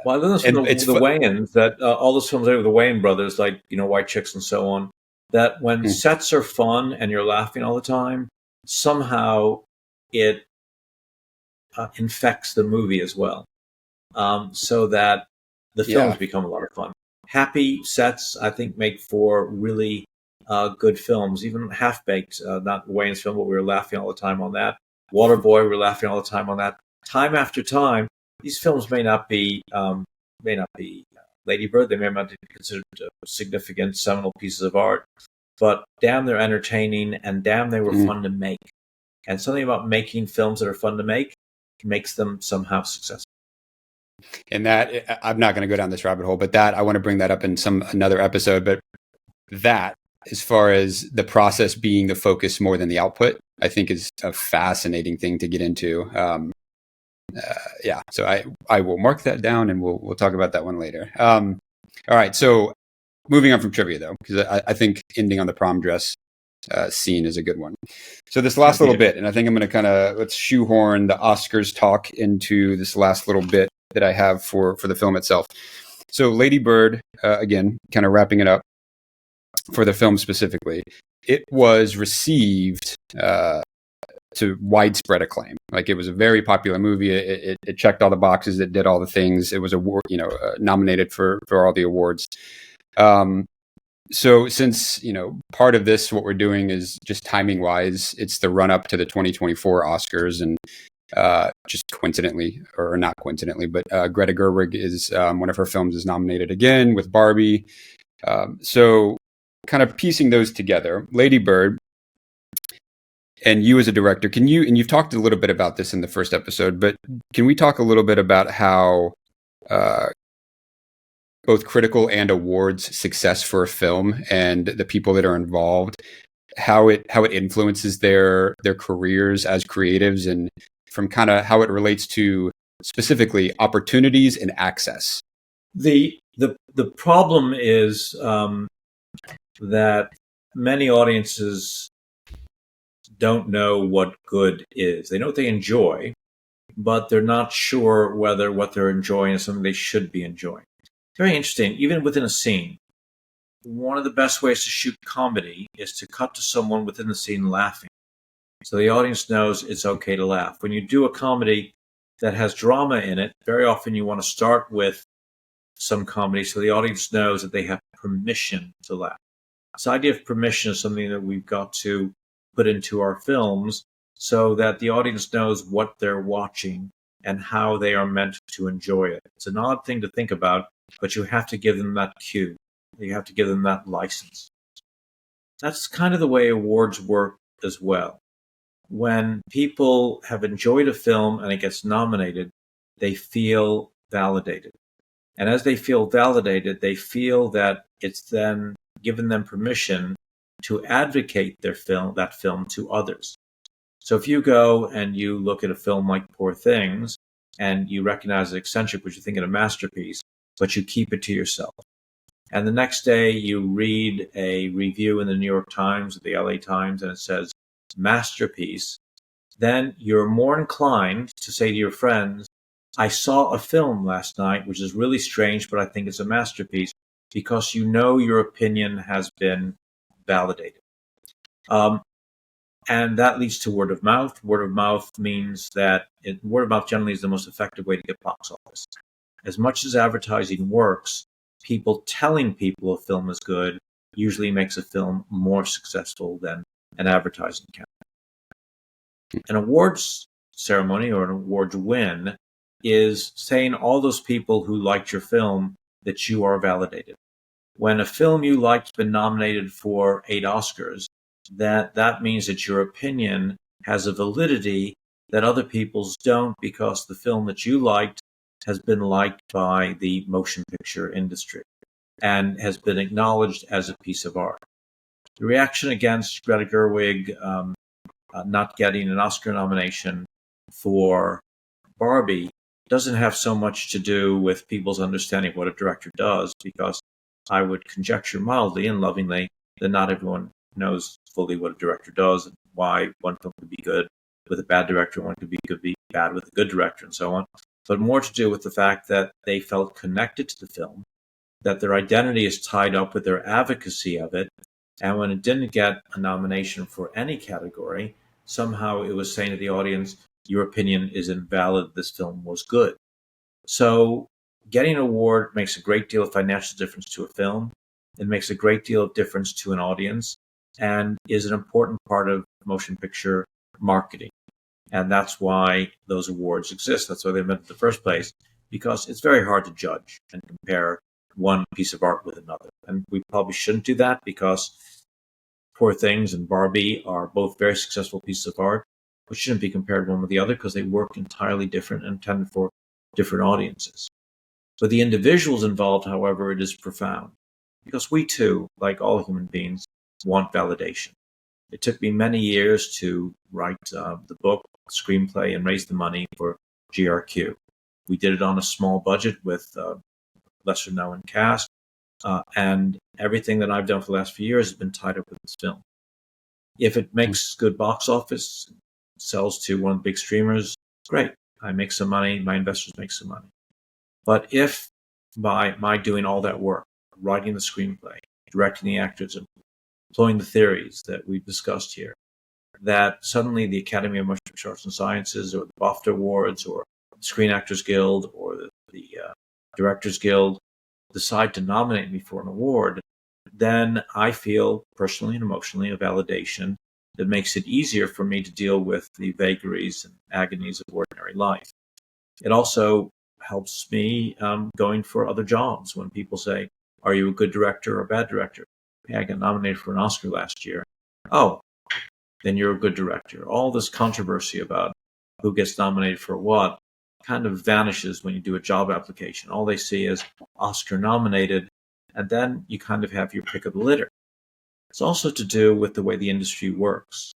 Well, I learned this from the Wayans, that all those films with the Wayans brothers, like, White Chicks and so on, that when sets are fun and you're laughing all the time, somehow it infects the movie as well, so that the films become a lot of fun. Happy sets, I think, make for really good films. Even Half-Baked, not the Wayans film, but we were laughing all the time on that. Waterboy, we were laughing all the time on that. Time after time, these films may not be Lady Bird. They may not be considered significant, seminal pieces of art, but damn, they're entertaining, and damn, they were fun to make. And something about making films that are fun to make makes them somehow successful. And that, I'm not going to go down this rabbit hole, but that, I want to bring that up in another episode. But that, as far as the process being the focus more than the output, I think is a fascinating thing to get into. So I will mark that down, and we'll talk about that one later. All right. So moving on from trivia, though, because I think ending on the prom dress scene is a good one. So this last little bit, and I think I'm going to let's shoehorn the Oscars talk into this last little bit that I have for the film itself. So Lady Bird, again, kind of wrapping it up for the film specifically, it was received to widespread acclaim. Like, it was a very popular movie. It checked all the boxes. It did all the things. It was nominated for all the awards. So since, part of this, what we're doing is just timing wise, it's the run up to the 2024 Oscars, and just coincidentally, or not coincidentally, but Greta Gerwig is one of her films is nominated again with Barbie. So kind of piecing those together, Lady Bird, and you as a director, and you've talked a little bit about this in the first episode, but can we talk a little bit about how both critical and awards success for a film and the people that are involved, how it influences their careers as creatives, and from kind of how it relates to specifically opportunities and access? The problem is that many audiences don't know what good is. They know what they enjoy, but they're not sure whether what they're enjoying is something they should be enjoying. It's very interesting. Even within a scene, one of the best ways to shoot comedy is to cut to someone within the scene laughing, so the audience knows it's okay to laugh. When you do a comedy that has drama in it, very often you want to start with some comedy so the audience knows that they have permission to laugh. This idea of permission is something that we've got to put into our films so that the audience knows what they're watching and how they are meant to enjoy it. It's an odd thing to think about, but you have to give them that cue. You have to give them that license. That's kind of the way awards work as well. When people have enjoyed a film and it gets nominated, they feel validated. And as they feel validated, they feel that it's then given them permission to advocate that film to others. So if you go and you look at a film like Poor Things and you recognize it eccentric, but you think it a masterpiece, but you keep it to yourself, and the next day you read a review in the New York Times or the LA Times and it says masterpiece, then you're more inclined to say to your friends, I saw a film last night which is really strange, but I think it's a masterpiece, because you know your opinion has been validated. And that leads to word of mouth. Word of mouth means that word of mouth generally is the most effective way to get box office. As much as advertising works, people telling people a film is good usually makes a film more successful than an advertising campaign. An awards ceremony or an awards win is saying all those people who liked your film that you are validated. When a film you liked's been nominated for 8 Oscars, that means that your opinion has a validity that other people's don't, because the film that you liked has been liked by the motion picture industry and has been acknowledged as a piece of art. The reaction against Greta Gerwig not getting an Oscar nomination for Barbie doesn't have so much to do with people's understanding of what a director does, because I would conjecture mildly and lovingly that not everyone knows fully what a director does and why one film could be good with a bad director, one could be bad with a good director, and so on. But more to do with the fact that they felt connected to the film, that their identity is tied up with their advocacy of it, and when it didn't get a nomination for any category, somehow it was saying to the audience, your opinion is invalid, this film was good. So getting an award makes a great deal of financial difference to a film. It makes a great deal of difference to an audience and is an important part of motion picture marketing. And that's why those awards exist. That's why they're meant in the first place, because it's very hard to judge and compare one piece of art with another. And we probably shouldn't do that, because Poor Things and Barbie are both very successful pieces of art, which shouldn't be compared one with the other because they work entirely different and intended for different audiences. For the individuals involved, however, it is profound, because we too, like all human beings, want validation. It took me many years to write the book, screenplay, and raise the money for GRQ. We did it on a small budget with lesser known cast, and everything that I've done for the last few years has been tied up with this film. If it makes good box office, sells to one of the big streamers, great. I make some money, my investors make some money. But if by my doing all that work, writing the screenplay, directing the actors, and employing the theories that we've discussed here, that suddenly the Academy of Motion Picture Arts and Sciences or the BAFTA Awards or the Screen Actors Guild or the Directors Guild decide to nominate me for an award, then I feel personally and emotionally a validation that makes it easier for me to deal with the vagaries and agonies of ordinary life. It also helps me going for other jobs. When people say, are you a good director or a bad director? Hey, I got nominated for an Oscar last year. Oh, then you're a good director. All this controversy about who gets nominated for what kind of vanishes when you do a job application. All they see is Oscar nominated, and then you kind of have your pick of the litter. It's also to do with the way the industry works.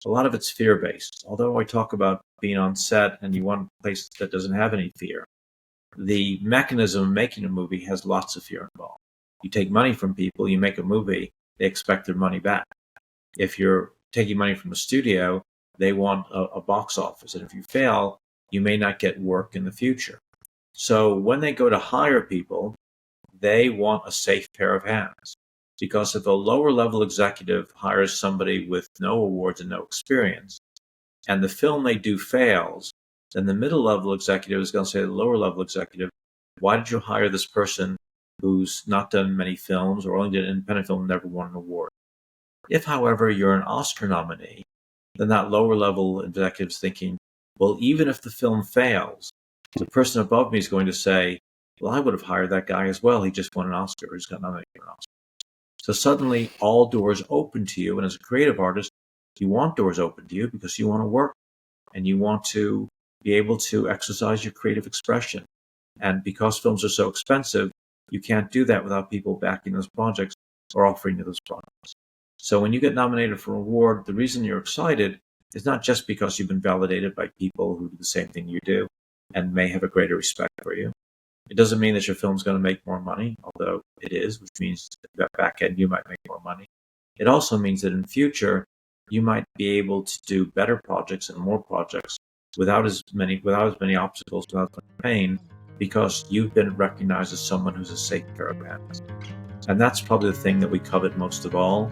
A lot of it's fear-based. Although I talk about being on set and you want a place that doesn't have any fear, the mechanism of making a movie has lots of fear involved. You take money from people, you make a movie, they expect their money back. If you're taking money from a studio, they want a box office. And if you fail, you may not get work in the future. So when they go to hire people, they want a safe pair of hands. Because if a lower level executive hires somebody with no awards and no experience, and the film they do fails, then the middle level executive is going to say to the lower level executive, why did you hire this person who's not done many films or only did an independent film and never won an award? If, however, you're an Oscar nominee, then that lower level executive's thinking, well, even if the film fails, the person above me is going to say, well, I would have hired that guy as well. He just won an Oscar, or he's got nominated for an Oscar. So suddenly all doors open to you. And as a creative artist, you want doors open to you because you want to work and you want to be able to exercise your creative expression. And because films are so expensive, you can't do that without people backing those projects or offering you those projects. So when you get nominated for an award, the reason you're excited is not just because you've been validated by people who do the same thing you do and may have a greater respect for you. It doesn't mean that your film's going to make more money, although it is, which means that back end you might make more money. It also means that in future, you might be able to do better projects and more projects without as many obstacles, without as much pain, because you've been recognized as someone who's a safe pair of hands. And that's probably the thing that we covet most of all,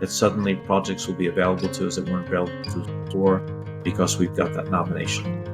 that suddenly projects will be available to us that weren't available to us before because we've got that nomination.